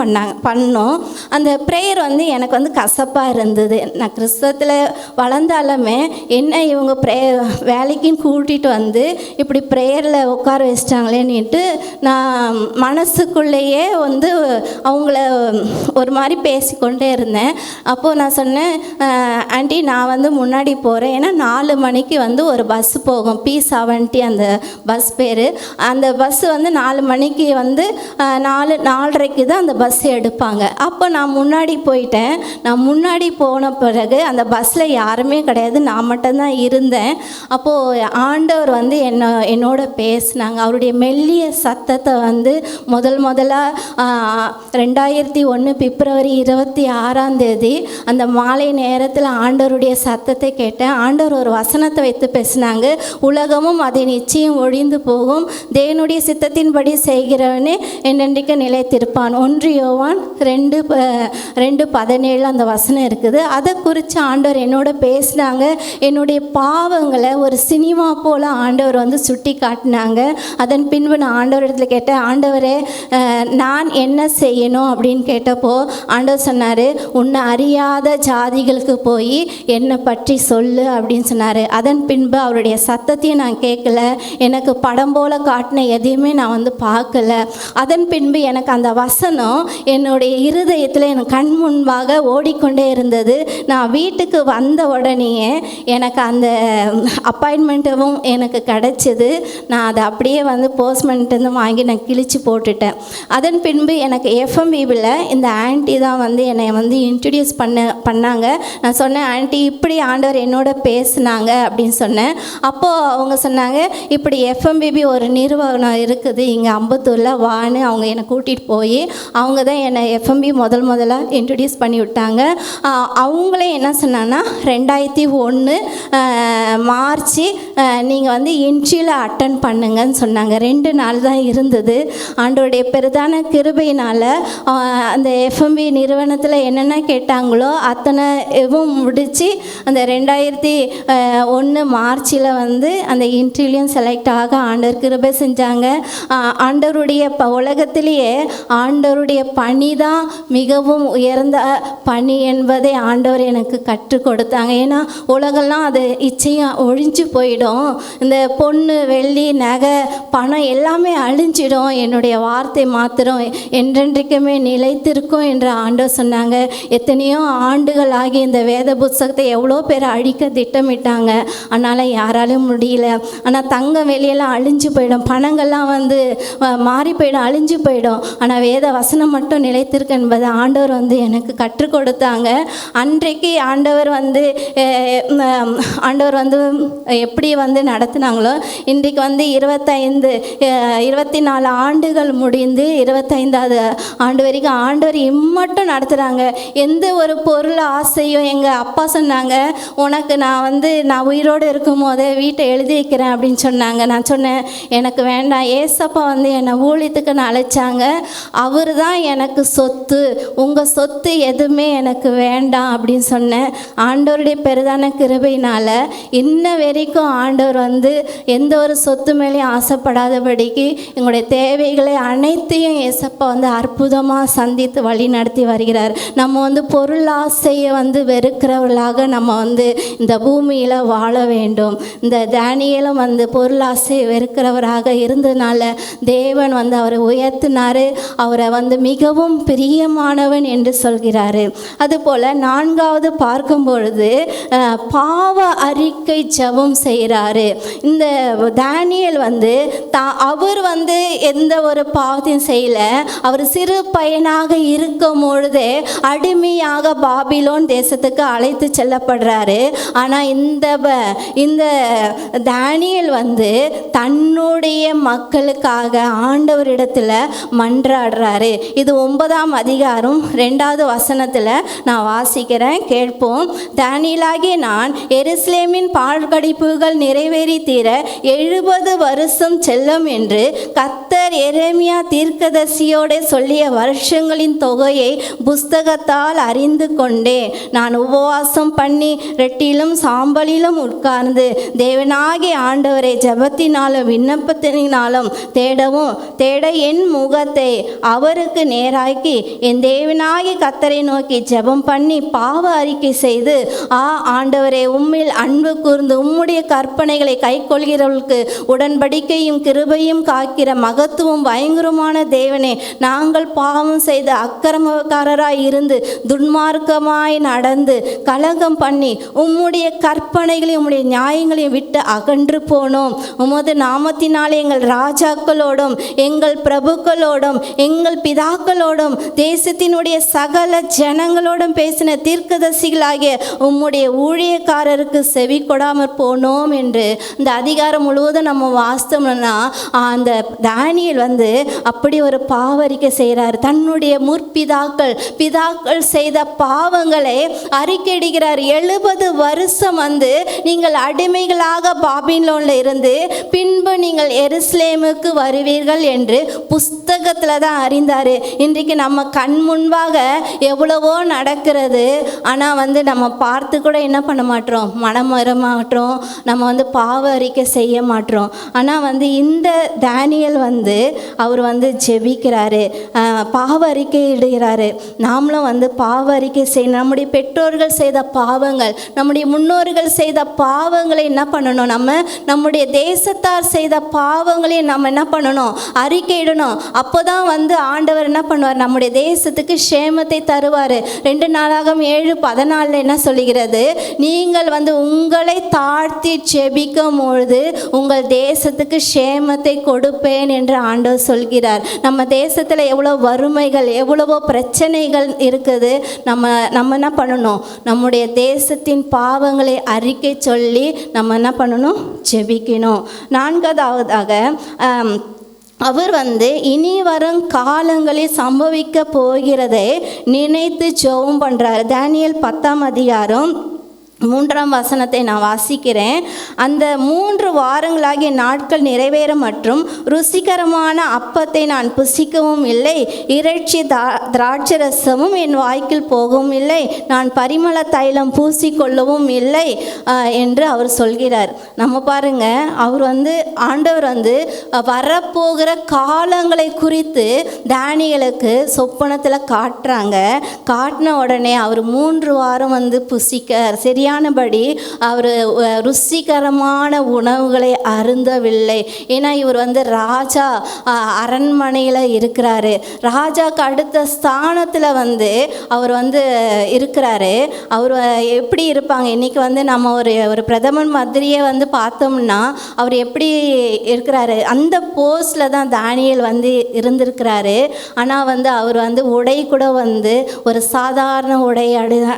பண்ணோம். அந்த ப்ரேயர் வந்து எனக்கு வந்து கசப்பாக இருந்தது. நான் கிறிஸ்தவத்தில் வளர்ந்தாலுமே என்ன இவங்க வேலைக்குன்னு கூட்டிகிட்டு வந்து இப்படி ப்ரேயரில் உட்கார வச்சிட்டாங்களேன்னுட்டு நான் மனசுக்குள்ளேயே வந்து அவங்கள ஒரு மாதிரி பேசிக்கொண்டே இருந்தேன். அப்போது நான் சொன்னேன், ஆண்டி நான் வந்து முன்னாடி போகிறேன், ஏன்னா 4 மணிக்கு வந்து ஒரு பஸ் போகும், P70 அந்த பஸ் பேர். அந்த பஸ் வந்து 4 மணிக்கு வந்து 4:30 தான் அந்த பஸ் எடுப்பாங்க. அப்போ நான் முன்னாடி போயிட்டேன். நான் முன்னாடி போன பிறகு அந்த பஸ்ஸில் யாருமே கிடையாது, நான் மட்டும்தான் இருந்தேன். அப்போது ஆண்டவர் வந்து என்னோட பேசினாங்க. அவருடைய மெல்லிய சத்தத்தை வந்து முதலாக 2001 பிப்ரவரி 26ஆம் தேதி அந்த மாலை நேரத்தில் ஆண்டவருடைய சத்தத்தை கேட்டேன். ஆண்டவர் ஒரு வசனத்தை வைத்து பேசினாங்க. உலகமும் அதை நிச்சயம் ஒழிந்து போகும், தேவனுடைய சித்தத்தின்படி செய்கிறவனே என்னென்றைக்கு நிலைத்திருப்பான். 1 யோவான் 2:17 அந்த வசனம் இருக்குது. அதை குறித்து ஆண்டவர் என்னோட பேசினாங்க. என்னுடைய பாவங்களை ஒரு சினிமா போல் ஆண்டவர் வந்து சுட்டி காட்டினாங்க. அதன் பின்பு நான் ஆண்டவரிடத்தில் கேட்டேன், ஆண்டவரே நான் என்ன செய்யணும் அப்படின்னு கேட்டப்போ ஆண்டவர் சொன்னார், உன்னை அறியாத ஜாதிகளுக்கு போய் என்னை பற்றி சொல்லு அப்படின்னு சொன்னார். அதன் பின்பு அவருடைய சத்தத்தையும் நான் கேட்கல, எனக்கு படம் போல் காட்டின எதையுமே நான் வந்து பார்க்கல. அதன் பின்பு எனக்கு அந்த வசனம் என்னுடைய இருதயத்தில் எனக்கு கண் முன்பாக ஓடிக்கொண்டே இருந்தது. நான் வீட்டுக்கு வந்த உடனேயே எனக்கு அந்த அப்பாயின்மெண்ட்டும் எனக்கு கிடச்சிது. நான் அதை அப்படியே வந்து போஸ்ட்மெண்ட்டு வாங்கி நான் கிழிச்சு போட்டுட்டேன். அதன் பின்பு எனக்கு FMBயில் இந்த ஆன்ட்டி தான் வந்து என்னை வந்து இன்ட்ரடியூஸ் பண்ணாங்க. நான் சொன்னேன், ஆன்ட்டி இப்படி ஆண்டவர் என்னோட பேசுனாங்க அப்படின்னு சொன்னேன். அப்போது அவங்க சொன்னாங்க, இப்படி FMBB ஒரு நிறுவனம் இருக்குது இங்கே அம்பத்தூரில், வான்னு அவங்க என்னை கூட்டிகிட்டு போய் அவங்க தான் என்னை FMB முதலாக இன்ட்ரடியூஸ் பண்ணி விட்டாங்க. அவங்களே என்ன சொன்னாங்கன்னா, 2001 மார்ச் நீங்கள் வந்து இன்ட்ரியில் அட்டன் பண்ணுங்கன்னு சொன்னாங்க. 2 நாள் தான் இருந்தது. ஆண்டவருடைய பெரிதான கிருபையினால் அந்த FMB நிறுவனத்தில் என்னென்ன கேட்டாங்களோ அத்தனை முடித்து அந்த 2001 மார்ச்சில் வந்து அந்த இன்ட்ரிலையும் செலக்ட் ஆக ஆண்டவர் கிருபை செஞ்சாங்க. ஆண்டவருடைய உலகத்திலேயே ஆண்டவருடைய பணி தான் மிகவும் உயர்ந்த பணி என்பதை ஆண்டவர் எனக்கு கற்றுக் கொடுத்தாங்க. ஏன்னா உலகெல்லாம் அது நிச்சயம் ஒழிஞ்சு போயிடும். இந்த பொண்ணு வெள்ளி நகை பணம் எல்லாமே அழிஞ்சிடும், என்னுடைய வார்த்தை மாத்திரம் என்றென்றைக்குமே நிலைத்திருக்கும் என்று ஆண்டவர் சொன்னாங்க. எத்தனையோ ஆண்டுகள் ஆகி இந்த வேத புத்தகத்தை எவ்வளோ பேர் அழிக்க திட்டமிட்டாங்க, அதனால் யாராலும் முடியல. ஆனால் தங்கம் வெளியெல்லாம் அழிஞ்சு போயிடும், பணங்கள்லாம் வந்து மாறி போயிடும், அழிஞ்சு போயிடும். ஆனால் வேத வசனம் மட்டும் நிலைத்திருக்கு என்பதை ஆண்டவர் வந்து எனக்கு கற்றுக் கொடுத்தாங்க. அன்றைக்கு ஆண்டவர் வந்து எப்படி வந்து நடத்தினாங்களோ இன்றைக்கு வந்து 24 ஆண்டுகள் முடிந்து 25வது ஆண்டு வரைக்கும் ஆண்டவர் இம்மட்டும் நடத்துகிறாங்க. எந்த ஒரு பொருள் ஆசையும் எங்கள் அப்பா சொன்னாங்க, உனக்கு நான் உயிரோடு இருக்கும் போதே வீட்டை எழுதி வைக்கிறேன் அப்படின்னு சொன்னாங்க. நான் சொன்னேன், எனக்கு வேண்டாம், ஏசப்பா வந்து என்னை ஊழியத்துக்கு அழைச்சாங்க, அவர் தான் எனக்கு சொத்து, உங்கள் சொத்து எதுவுமே எனக்கு வேண்டாம் அப்படின்னு சொன்னேன். ஆண்டவருடைய பெரிதான கிருபையினால் இன்ன வரைக்கும் ஆண்டவர் வந்து எந்த ஒரு சொத்து மேலேயும் ஆசைப்படாதபடிக்கு எங்களுடைய தேவைகளை அனைத்தையும் ஏசப்பா வந்து அற்புதமாக சந்தித்து வழி நடத்தி வருகிறார். நம்ம வந்து பொருள் ஆசையை வந்து வெறுக்கிறவர்களாக நம்ம வந்து இந்த பூமியில் வாழ வேண்டும். இந்த தானியேலும் வந்து பொருள் ஆசையை வெறுக்கிறவராக இருந்ததுனால தேவன் வந்து அவரை உயர்த்தினார், அவரை வந்து மிகவும் பிரியமானவன் என்று சொல்கிறாரு. அதுபோல் 4வது பார்க்கும் பொழுது பாவ அறிக்கை ஜெபம் செய்கிறாரு. இந்த தானியேல் வந்து அவர் வந்து எந்த ஒரு பாவத்தையும் செய்யல. அவர் சிறு பையனாக இருக்கும் பொழுதே அடிமையாக பாபிலோன் தேசத்துக்கு அழைத்து செல்லப்படுறாரு. ஆனால் இந்த தானியேல் வந்து தன்னுடைய மக்களுக்காக ஆண்டவரிடத்தில் மன்றாடுறாரு. இது 9ஆம் அதிகாரம் 2வது வசனத்தில் நான் வாசிக்கிறேன், கேட்போம். தானியேலாகிய நான் எருசலேமின் பாழ்கடிப்புகள் நிறைவேறி தீர 70 வருஷம் செல்லும் என்று கர்த்தர் எரேமியா தீர்க்கதரிசியோடு சொல்லிய வருஷங்களின் தொகையை புஸ்தகத்தால் அறிந்து கொண்டேன். நான் உபவாசம் பண்ணி ரெட்டிலும் சாம்பலிலும் உட்கார்ந்து தேவனாகிய ஆண்டவரை ஜெபத்தினாலும் விண்ணப்பத்தினாலும் தேட என் முகத்தை அவருக்கு நேராக்கி என் தேவனாகிய கர்த்தரை நோக்கி ஜெபம் பண்ணி பாவ அறிக்கை செய்து, ஆண்டவரே, உம்மில் அன்பு கூர்ந்து உம்முடைய கற்பனைகளை கைக்கொள்கிறவர்களுக்கு உடன்படிக்கையும் கிருபையும் காக்கிற மகத்துவம் பயங்கரமான தேவனே, நாங்கள் பாவம் செய்து அக்கிரமக்காரராய் இருந்து துன்மார்க்கமாய் நடந்து கலகம் பண்ணி உம்முடைய கற்பனைகளையும் உம்முடைய நியாயங்களையும் விட்டு அகன்று போனோம். உமது நாமத்தினாலே எங்கள் ராஜாக்களோடும் எங்கள் பிரபுக்களோடும் எங்கள் பிதாக்களோடும் தேசத்தினுடைய சகல ஜனங்களோடும் பேசின தீர்க்கதரிசிகளாகிய உம்முடைய ஊழியக்காரருக்கு செவி கொடாமற் போனோம் என்று இந்த அதிகாரம் முழுவதும் நம்ம வாசித்தோம்னா அந்த தானியேல் வந்து அப்படி ஒரு பாவறிக்கை செய்கிறார். தன்னுடைய பிதாக்கள் செய்த பாவங்களை அறிக்கையிடுகிறார். 70 வருஷம் வந்து நீங்கள் அடிமைகளாக பாபிலோன்ல இருந்து பின்பு நீங்கள் எருசலேமுக்கு வருவீர்கள் என்று புஸ்தகத்தில் தான் அறிந்தார். இன்றைக்கு நம்ம கண் முன்பாக எவ்வளவோ நடக்கிறது, ஆனால் வந்து நம்ம பார்த்து கூட என்ன பண்ண மாட்டோம், மனம் வர மாட்டோம், நம்ம வந்து பாவ அறிக்கை செய்ய மாட்டோம். ஆனால் வந்து இந்த தானியேல் வந்து அவர் வந்து ஜெபிக்கிறாரு, பாவ அறிக்கை இடுகிறாரு. நாமளும் வந்து பாவ அறிக்கை செய்யணும். நம்முடைய பெற்றோர்கள் செய்த பாவங்கள், நம்முடைய முன்னோர்கள் செய்த பாவங்களை என்ன பண்ணணும், நம்முடைய தேசத்தார் செய்த பாவங்களை நம்ம என்ன பண்ணணும், அறிக்கையிடணும். அப்போ தான் வந்து ஆண்டவர் என்ன பண்ணுவார், நம்முடைய தேசத்துக்கு க்ஷேமத்தை தருவார். 2 நாளாகமம் 7:14 என்ன சொல்லுகிறது, நீங்கள் வந்து உங்களை தாழ்த்தி ஜெபிக்கும் பொழுது உங்கள் தேசத்துக்கு க்ஷேமத்தை கொடுப்பேன் என்று ஆண்டவர் சொல்கிறார். நம்ம தேசத்தில் எவ்வளோ வறுமைகள், எவ்வளவோ பிரச்சனைகள் இருக்குது. நம்ம என்ன பண்ணணும், நம்முடைய தேசத்தின் பாவங்களை அறிக்கை சொல்லி நம்ம என்ன பண்ணணும், ஜெபிக்கணும். 4வதாக அவர் வந்து இனி வரும் காலங்களில் சம்பவிக்க போகிறதை நினைத்து ஜெபம் பண்ணுறார். தானியேல் 10ஆம் அதிகாரம் 3ஆம் வசனத்தை நான் வாசிக்கிறேன். அந்த 3 வாரங்களாகிய நாட்கள் நிறைவேற மற்றும் ருசிகரமான அப்பத்தை நான் புசிக்கவும் இல்லை, இறைச்சி திராட்சரசமும் என் வாய்க்கில் போகவும் இல்லை, நான் பரிமள தைலம் பூசிக்கொள்ளவும் இல்லை என்று அவர் சொல்கிறார். நம்ம பாருங்க, ஆண்டவர் வந்து வரப்போகிற காலங்களை குறித்து தானியேலுக்கு சொப்பனத்தில் காட்டுறாங்க. காட்டின உடனே அவர் 3 வாரம் வந்து புசிக்க சரியா சரியானபடி அவர் ருசிகரமான உணவுகளை அருந்தவில்லை. ஏன்னா இவர் வந்து ராஜா அரண்மனையில் இருக்கிறாரு. ராஜாக்கு அடுத்த ஸ்தானத்தில் வந்து அவர் வந்து இருக்கிறாரு. அவர் எப்படி இருப்பாங்க, இன்றைக்கி வந்து நம்ம ஒரு பிரதமர் மந்திரியை வந்து பார்த்தோம்னா அவர் எப்படி இருக்கிறாரு, அந்த போஸ்டில் தான் தானியேல் வந்து இருந்திருக்கிறாரு. ஆனால் வந்து அவர் வந்து உடை கூட வந்து ஒரு சாதாரண உடை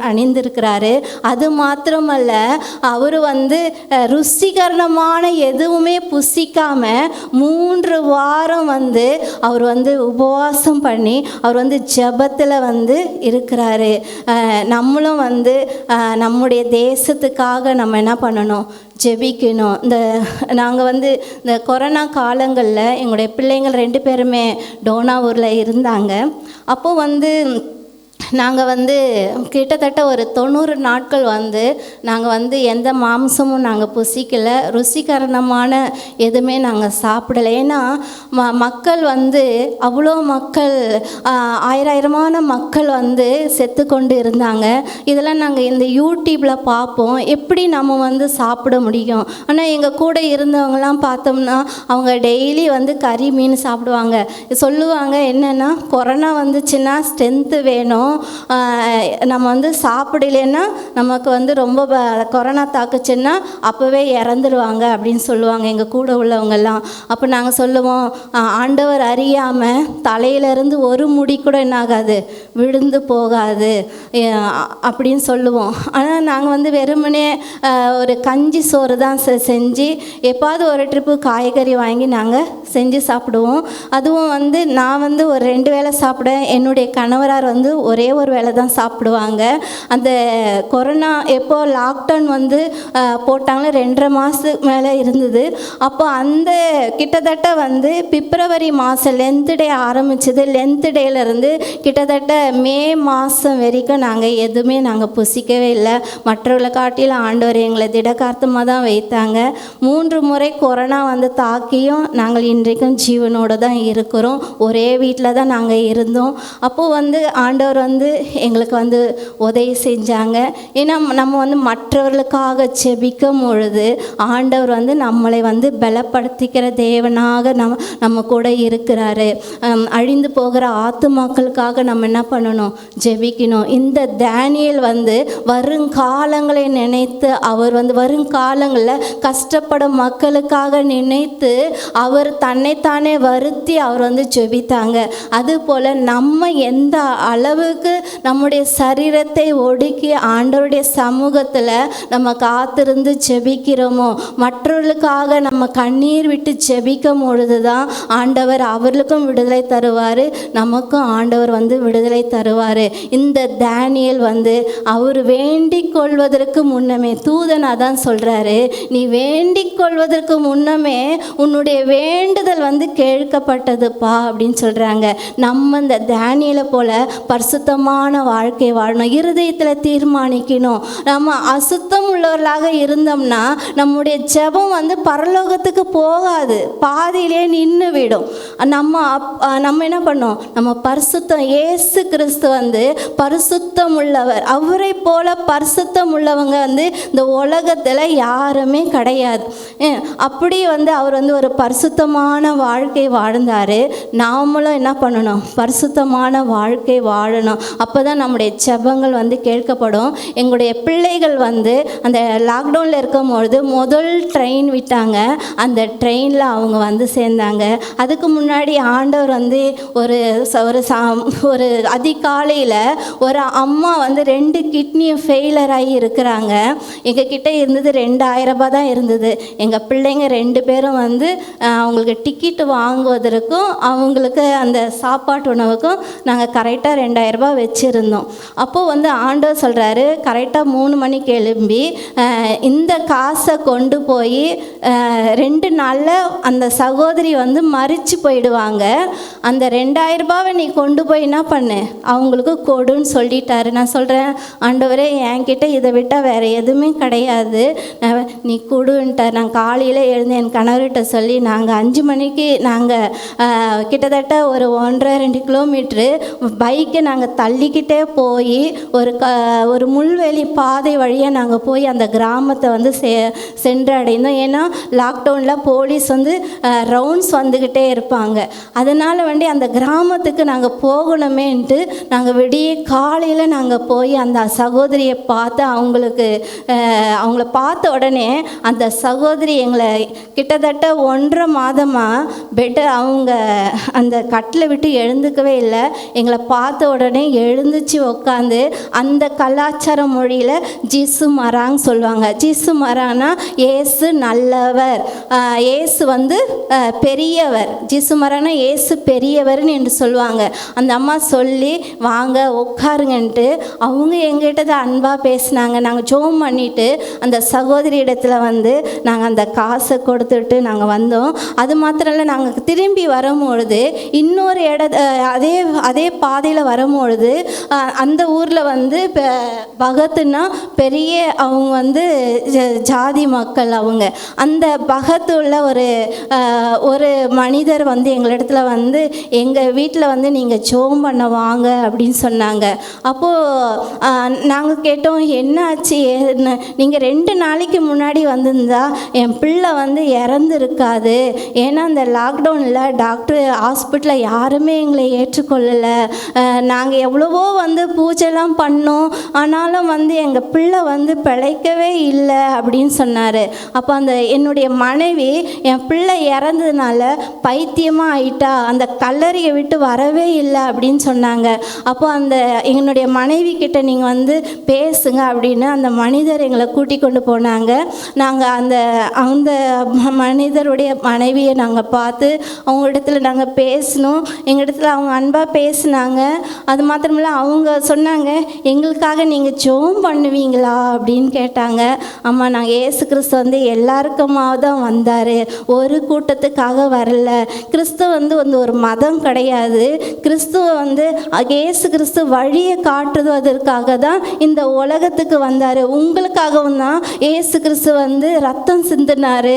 அணிந்திருக்கிறாரு. அது மாத்திரமல்ல, அவர் வந்து ருசிகரணமான எதுவுமே புசிக்காம 3 வாரம் வந்து அவர் வந்து உபவாசம் பண்ணி அவர் வந்து ஜெபத்தில் வந்து இருக்கிறாரு. நம்மளும் வந்து நம்முடைய தேசத்துக்காக நம்ம என்ன பண்ணணும், ஜெபிக்கணும். நாங்கள் வந்து இந்த கொரோனா காலங்களில் எங்களுடைய பிள்ளைங்கள் 2 பேருமே டோனாவூரில் இருந்தாங்க. அப்போது வந்து நாங்கள் வந்து கிட்டத்தட்ட ஒரு 90 நாட்கள் வந்து நாங்கள் வந்து எந்த மாம்சமும் நாங்கள் புசிக்கலை, ருசிகரணமான எதுவுமே நாங்கள் சாப்பிடலை. ஏன்னா மக்கள் வந்து அவ்வளோ மக்கள், ஆயிரமான மக்கள் வந்து செத்து கொண்டு இருந்தாங்க. இதெல்லாம் நாங்கள் இந்த யூடியூப்பில் பார்ப்போம், எப்படி நம்ம வந்து சாப்பிட முடியும். ஆனால் எங்கள் கூட இருந்தவங்கலாம் பார்த்தோம்னா அவங்க டெய்லி வந்து கறி மீன் சாப்பிடுவாங்க. சொல்லுவாங்க என்னென்னா, கொரோனா வந்துச்சுன்னா ஸ்ட்ரென்த்து வேணும், நம்ம வந்து சாப்பிடலைன்னா நமக்கு வந்து ரொம்ப கொரோனா தாக்குச்சுன்னா அப்போவே இறந்துடுவாங்க அப்படின்னு சொல்லுவாங்க எங்கள் கூட உள்ளவங்கெல்லாம். அப்போ நாங்கள் சொல்லுவோம், ஆண்டவர் அறியாமல் தலையிலேருந்து ஒரு முடி கூட என்ன ஆகாது, விழுந்து போகாது அப்படின்னு சொல்லுவோம். ஆனால் நாங்கள் வந்து வெறுமனே ஒரு கஞ்சி சோறு தான் செஞ்சு எப்பாவது ஒரு ட்ரிப்பு காய்கறி வாங்கி நாங்கள் செஞ்சு சாப்பிடுவோம். அதுவும் வந்து நான் வந்து ஒரு 2 வேளை சாப்பிடுவேன், என்னுடைய கணவரார் வந்து ஒரே ஒரு வேளை தான் சாப்பிடுவாங்க. அந்த கொரோனா எப்போ லாக்டவுன் வந்து போட்டாங்களோ 2.5 மாதத்துக்கு மேலே இருந்தது. அப்போ அந்த கிட்டத்தட்ட வந்து பிப்ரவரி மாதம் லென்த் டே ஆரம்பிச்சது. லென்த் டேலேருந்து கிட்டத்தட்ட மே மாதம் வரைக்கும் நாங்கள் எதுவுமே நாங்கள் புசிக்கவே இல்லை. மற்றவர்களை காட்டிலும் ஆண்டவர் எங்களை திடகார்த்தமாக தான் வைத்தாங்க. 3 முறை கொரோனா வந்து தாக்கியும் நாங்கள் இன்றைக்கும் ஜீவனோடு தான் இருக்கிறோம். ஒரே வீட்டில் தான் நாங்கள் இருந்தோம். அப்போது வந்து ஆண்டவர் வந்து எங்களுக்கு வந்து உதவி செஞ்சாங்க. ஏன்னா நம்ம வந்து மற்றவர்களுக்காக ஜெபிக்கும் பொழுது ஆண்டவர் வந்து நம்மளை வந்து பலப்படுத்திக்கிற தேவனாக நம்ம கூட இருக்கிறாரு. அழிந்து போகிற ஆத்துமாக்களுக்காக நம்ம என்ன பண்ணணும், ஜெபிக்கணும். இந்த தானியேல் வந்து வருங்காலங்களை நினைத்து, அவர் வந்து வருங்காலங்களில் கஷ்டப்படும் மக்களுக்காக நினைத்து அவர் தன்னைத்தானே வருத்தி அவர் வந்து ஜெபித்தாங்க. அதுபோல் நம்ம எந்த அளவுக்கு நம்முடைய சரீரத்தை ஒடுக்கி ஆண்டவருடைய சமூகத்தில் நம்ம காத்திருந்து ஜெபிக்கிறோமோ, மற்றவர்களுக்காக நம்ம கண்ணீர் விட்டு ஜெபிக்கும் பொழுது தான் ஆண்டவர் அவர்களுக்கும் விடுதலை தருவார், நமக்கும் ஆண்டவர் வந்து விடுதலை தருவார். இந்த தானியேல் வந்து அவர் வேண்டிக் கொள்வதற்கு முன்னமே, தூதன் அதான் சொல்கிறாரு, நீ வேண்டிக் கொள்வதற்கு முன்னமே உன்னுடைய வேண்டுதல் வந்து கேட்கப்பட்டதுப்பா அப்படின்னு சொல்கிறாங்க. நம்ம இந்த தானியேலை போல பரிசுத்தமான வாழ்க்கை வாழணும், இருதயத்தில் தீர்மானிக்கணும். நம்ம அசுத்தம் உள்ளவர்களாக இருந்தோம்னா நம்முடைய ஜெபம் வந்து பரலோகத்துக்கு போகாது, பாதியிலே நின்று விடும். நம்ம என்ன பண்ணோம், நம்ம பரிசுத்தம், இயேசு கிறிஸ்து வந்து பரிசுத்தம் உள்ளவர், அவரை போல பரிசுத்தம் உள்ளவங்க வந்து இந்த உலகத்தில் யாருமே கிடையாது. அப்படி வந்து அவர் வந்து ஒரு பரிசுத்தமான வாழ்க்கை வாழ்ந்தார். நாமளும் என்ன பண்ணணும், பரிசுத்தமான வாழ்க்கை வாழணும். அப்போ தான் நம்முடைய ஜெபங்கள் வந்து கேட்கப்படும். எங்களுடைய பிள்ளைகள் வந்து அந்த லாக்டவுனில் இருக்கும்பொழுது முதல் ட்ரெயின் விட்டாங்க. அந்த ட்ரெயினில் அவங்க வந்து சேர்ந்தாங்க. அதுக்கு முன்னாடி ஆண்டவர் வந்து ஒரு அதிகாலையில் ஒரு அம்மா வந்து 2 கிட்னியும் ஃபெயிலர் ஆகி இருக்கிறாங்க. எங்கள் கிட்டே இருந்தது 2000 ரூபாய் தான் இருந்தது. எங்கள் பிள்ளைங்க 2 பேரும் வந்து அவங்களுக்கு டிக்கெட்டு வாங்குவதற்கும் அவங்களுக்கு அந்த சாப்பாட்டு உணவுக்கும் நாங்கள் கரெக்டாக 2000 ரூபாய் வச்சுருந்தோம். அப்போது வந்து ஆண்டவர் சொல்கிறாரு, கரெக்டாக 3 மணிக்கு எழும்பி இந்த காசை கொண்டு போய் 2 நாளில் அந்த சகோதரி வந்து மறித்து போயிடுவாங்க. அந்த 2000 ரூபாவை நீ கொண்டு போய் என்ன பண்ணு, அவங்களுக்கு கொடுன்னு சொல்லிட்டாரு. நான் சொல்கிறேன், ஆண்டவரே என்கிட்ட இதை விட்டால் வேறு எதுவுமே கிடையாது, நீ கொடுன்ட்டார். நான் காலையில் எழுந்து என் கணவர்கிட்ட சொல்லி நாங்கள் 5 மணிக்கு நாங்கள் கிட்டத்தட்ட ஒரு 1.5-2 கிலோமீட்ரு பைக்கை நாங்கள் தள்ளிக்கிட்டே போய் ஒரு முள்வெளி பாதை வழியாக நாங்கள் போய் அந்த கிராமத்தை வந்து சென்றடைந்தோம். ஏன்னா லாக்டவுனில் போலீஸ் வந்து ரவுண்ட்ஸ் வந்துக்கிட்டே இருப்பாங்க. அதனால் அந்த கிராமத்துக்கு நாங்கள் போகணுமேன்ட்டு நாங்கள் விடிய காலையில் நாங்கள் போய் அந்த சகோதரியை பார்த்து அவங்கள பார்த்த உடனே அந்த சகோதரி எங்களை கிட்டத்தட்ட 1.5 மாதமாக அவங்க அந்த கட்டில் விட்டு எழுந்துக்கவே இல்லை. எங்களை பார்த்த உடனே எழுந்துச்சு உட்காந்து அந்த கலாச்சார மொழியில் ஜிசு மராங் சொல்லுவாங்க. ஜிசு மரானா ஏசு நல்லவர், ஏசு வந்து பெரியவர். ஜிசு மரானா ஏசு பெரியவர்னு என்று சொல்லுவாங்க. அந்த அம்மா சொல்லி வாங்க உட்காருங்கன்ட்டு அவங்க எங்கிட்ட தான் அன்பாக பேசினாங்க. நாங்கள் ஜோம் பண்ணிவிட்டு அந்த சகோதரி இடத்துல வந்து நாங்கள் அந்த காசை கொடுத்துட்டு நாங்கள் வந்தோம். அது மாத்திரம் இல்லை, நாங்கள் திரும்பி வரும்பொழுது இன்னொரு அதே பாதையில் வரும்பொழுது அந்த ஊரில் வந்து பகத்துன்னா பெரிய அவங்க வந்து ஜாதி மக்கள். அவங்க அந்த பகத்துள்ள ஒரு மனிதர் வந்து எங்களிடத்துல வந்து எங்கள் வீட்டில் வந்து நீங்கள் ஜோம் பண்ண வாங்க அப்படின்னு சொன்னாங்க. அப்போது நாங்கள் கேட்டோம் என்ன ஆச்சு, நீங்கள் 2 நாளைக்கு முன்னாடி வந்திருந்தா என் பிள்ளை வந்து இறந்துருக்காது. ஏன்னா அந்த லாக்டவுனில் டாக்டர் ஹாஸ்பிட்டலில் யாருமே எங்களை ஏற்றுக்கொள்ளலை. நாங்கள் எவ்வளவோ வந்து பூஜைலாம் பண்ணோம், ஆனாலும் வந்து எங்கள் பிள்ளை வந்து பிழைக்கவே இல்லை அப்படின்னு சொன்னார். அப்போ என்னுடைய மனைவி என் பிள்ளை இறந்ததுனால பைத்தியமாக ஆயிட்டா, அந்த கல்லறையை விட்டு வரவே இல்லை அப்படின்னு சொன்னாங்க. அப்போ என்னுடைய மனைவி கிட்ட நீங்கள் வந்து பேசுங்க அப்படின்னு அந்த மனிதர் எங்களை கூட்டி கொண்டு போனாங்க. நாங்கள் அந்த மனிதருடைய மனைவியை நாங்கள் பார்த்து அவங்க இடத்துல நாங்கள் பேசினோம். எங்கள் இடத்துல அவங்க அன்பாக பேசினாங்க. அது மாத்திரமில்ல அவங்க சொன்னாங்க, எங்களுக்காக நீங்கள் ஜோம் பண்ணுவீங்களா அப்படின்னு கேட்டாங்க. அம்மா, நாங்கள் ஏசு கிறிஸ்து வந்து எல்லாருக்குமாக தான் வந்தார், ஒரு கூட்டத்துக்காக வரல. கிறிஸ்து வந்து ஒரு மதம் கிடையாது. கிறிஸ்துவ வந்து ஏசு கிறிஸ்து வழியை காட்டுவதற்காக தான் இந்த உலகத்துக்கு வந்தார். உங்களுக்காகவும் தான் ஏசு கிறிஸ்து வந்து ரத்தம் சிந்தினார்.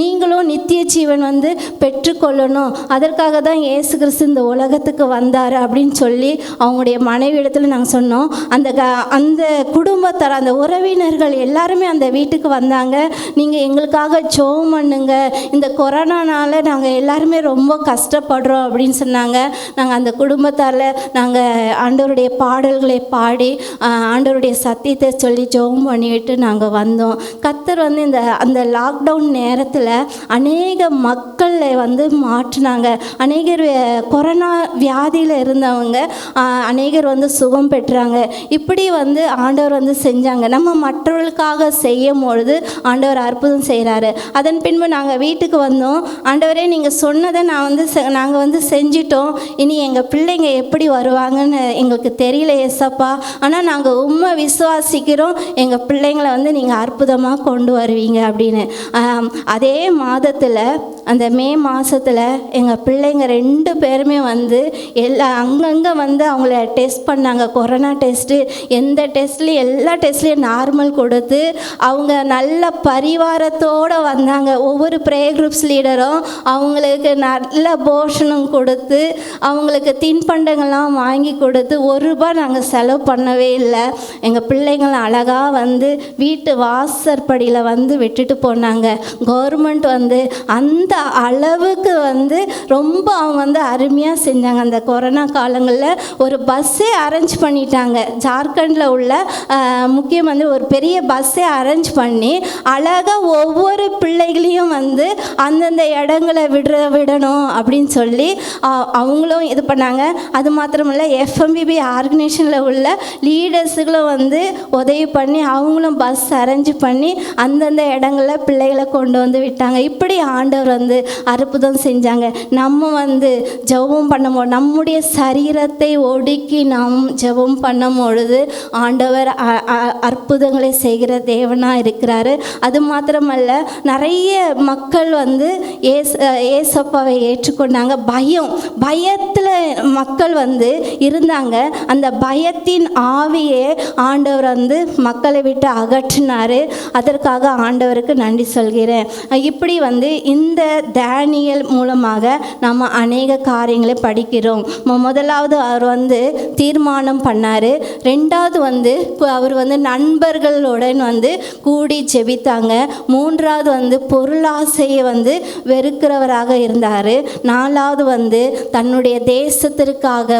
நீங்களும் நித்திய ஜீவன் வந்து பெற்றுக்கொள்ளணும், அதற்காக தான் ஏசு கிறிஸ்து இந்த உலகத்துக்கு வந்தார் அப்படின்னு சொல்லி அவங்களுடைய மனைவி இடத்துல நாங்கள் சொன்னோம். அந்த குடும்பத்தார், அந்த உறவினர்கள் எல்லாருமே அந்த வீட்டுக்கு வந்தாங்க. நீங்கள் எங்களுக்காக ஜெபம் பண்ணுங்க, இந்த கொரோனானால நாங்கள் எல்லாருமே ரொம்ப கஷ்டப்படுறோம் அப்படின்னு சொன்னாங்க. நாங்கள் அந்த குடும்பத்தால் நாங்கள் ஆண்டவருடைய பாடல்களை பாடி ஆண்டவருடைய சத்தியத்தை சொல்லி ஜெபம் பண்ணிவிட்டு நாங்கள் வந்தோம். கர்த்தர் வந்து அந்த லாக்டவுன் நேரத்தில் அநேக மக்களை வந்து மாற்றினாங்க. அநேகர் கொரோனா வியாதியில் இருந்தவங்க அநேகர் வந்து சுகம் பெற்றாங்க. இப்படி வந்து ஆண்டவர் வந்து செஞ்சாங்க. நம்ம மற்றவர்களுக்காக செய்யும் பொழுது ஆண்டவர் அற்புதம் செய்கிறாரு. அதன் பின்பு நாங்கள் வீட்டுக்கு வந்தோம். ஆண்டவரே, நீங்கள் சொன்னதை நாங்கள் வந்து செஞ்சிட்டோம். இனி எங்கள் பிள்ளைங்க எப்படி வருவாங்கன்னு எங்களுக்கு தெரியல ஏசப்பா. ஆனால் நாங்கள் உண்மை விசுவாசிக்கிறோம், எங்கள் பிள்ளைங்களை வந்து நீங்கள் அற்புதமாக கொண்டு வருவீங்க அப்படின்னு. அதே மாதத்தில், அந்த மே மாதத்தில் எங்கள் பிள்ளைங்க 2 பேருமே வந்து அங்கங்கே வந்து அவங்கள டெஸ்ட் பண்ணாங்க. கொரோனா டெஸ்ட்டு, எல்லா டெஸ்ட்லேயும் நார்மல் கொடுத்து அவங்க நல்ல பரிவாரத்தோடு வந்தாங்க. ஒவ்வொரு ப்ரேயர் குரூப்ஸ் லீடரும் அவங்களுக்கு நல்ல போஷனம் கொடுத்து அவங்களுக்கு தின்பண்டங்கள்லாம் வாங்கி கொடுத்து ₹1 நாங்கள் செலவு பண்ணவே இல்லை. எங்கள் பிள்ளைங்களை அழகாக வந்து வீட்டு வாசற்படியில் வந்து விட்டுட்டு போனாங்க. கவர்மெண்ட் வந்து அந்த அளவுக்கு வந்து ரொம்ப அவங்க வந்து அருமையாக செஞ்சாங்க. அந்த கொரோனா காலங்களில் ஒரு பஸ்ஸே அரேஞ்ச் பண்ணிட்டாங்க. ஜார்க்கண்டில் உள்ள முக்கியம் வந்து ஒரு பெரிய பஸ்ஸே அரேஞ்ச் பண்ணி அழகாக ஒவ்வொரு பிள்ளைகளையும் வந்து அந்தந்த இடங்களை விடணும் அப்படின்னு சொல்லி அவங்களும் இது பண்ணாங்க. அது மாத்திரமில்லை, FMBB ஆர்கனைசேஷனில் உள்ள லீடர்ஸுகளும் வந்து உதவி பண்ணி அவங்களும் பஸ் அரேஞ்ச் பண்ணி அந்தந்த இடங்களில் பிள்ளைகளை கொண்டு வந்து விட்டாங்க. இப்படி ஆண்டவர் வந்து அற்புதம் செஞ்சாங்க. நம்ம வந்து ஜெபம் பண்ணும்போது, நம்முடைய சரீரத்தை ஒடுக்கி நாம் ஜெபம் பண்ணும் பொழுது ஆண்டவர் அற்புதங்களை செய்கிற தேவனாக இருக்கிறாரு. அது மாத்திரமல்ல, நிறைய மக்கள் வந்து ஏசப்பாவை ஏற்றுக்கொண்டாங்க. பயத்தில் மக்கள் வந்து இருந்தாங்க. அந்த பயத்தின் ஆவியே ஆண்டவர் வந்து மக்களை விட்டு அகற்றினார். அதற்காக ஆண்டவருக்கு நன்றி சொல்கிறேன். இப்படி வந்து இந்த தானியேல் மூலமாக நம்ம அநேக காரியங்களை படிக்கிறோம். முதலாவது அவர் வந்து தீர்மானம் பண்ணார். ரெண்டாவது வந்து அவர் வந்து நண்பர்களுடன் வந்து கூடி ஜெபித்தாங்க. மூன்றாவது வந்து பொருளாசையை வந்து வெறுக்கிறவராக இருந்தார். நாலாவது வந்து தன்னுடைய தேசத்திற்காக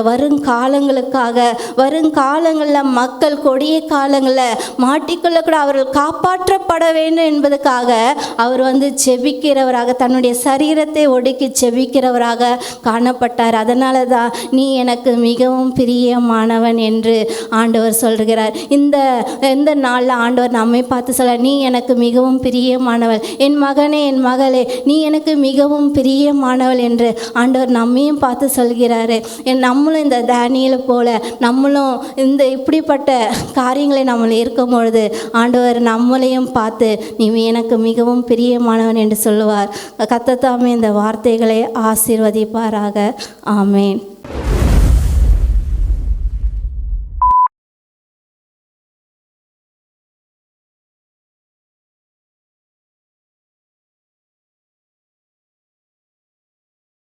வருங்காலங்களில் மக்கள் கொடிய காலங்களில் மாட்டிக்கொள்ளக்கூட அவர்கள் காப்பாற்றப்பட வேண்டும் என்பதற்காக அவர் வந்து ஜெபிக்கிறவராக, தன்னுடைய சரீரத்தை ஒடுக்கி ஜெபிக்கிறவராக காணப்பட்டார். அதனால தான் நீ எனக்கு மிகவும் பிரியமானவன் என்று ஆண்டவர் சொல்கிறார். இந்த நாளில் ஆண்டவர் நம்மை பார்த்து சொல்ல, நீ எனக்கு மிகவும் பிரியமானவள், என் மகனே என் மகளே நீ எனக்கு மிகவும் பிரியமானவள் என்று ஆண்டவர் நம்மையும் பார்த்து சொல்கிறாரு. நம்மளும் இந்த தானியேலை போல நம்மளும் இந்த இப்படிப்பட்ட காரியங்களை நம்மளை இருக்கும் பொழுது ஆண்டவர் நம்மளையும் பார்த்து நீ எனக்கு மிகவும் பிரியமானவன் என்று சொல்லுவார். கர்த்தர் தாமே இந்த வார்த்தைகளை ஆசீர்வதிப்பாராக. ஆமேன்.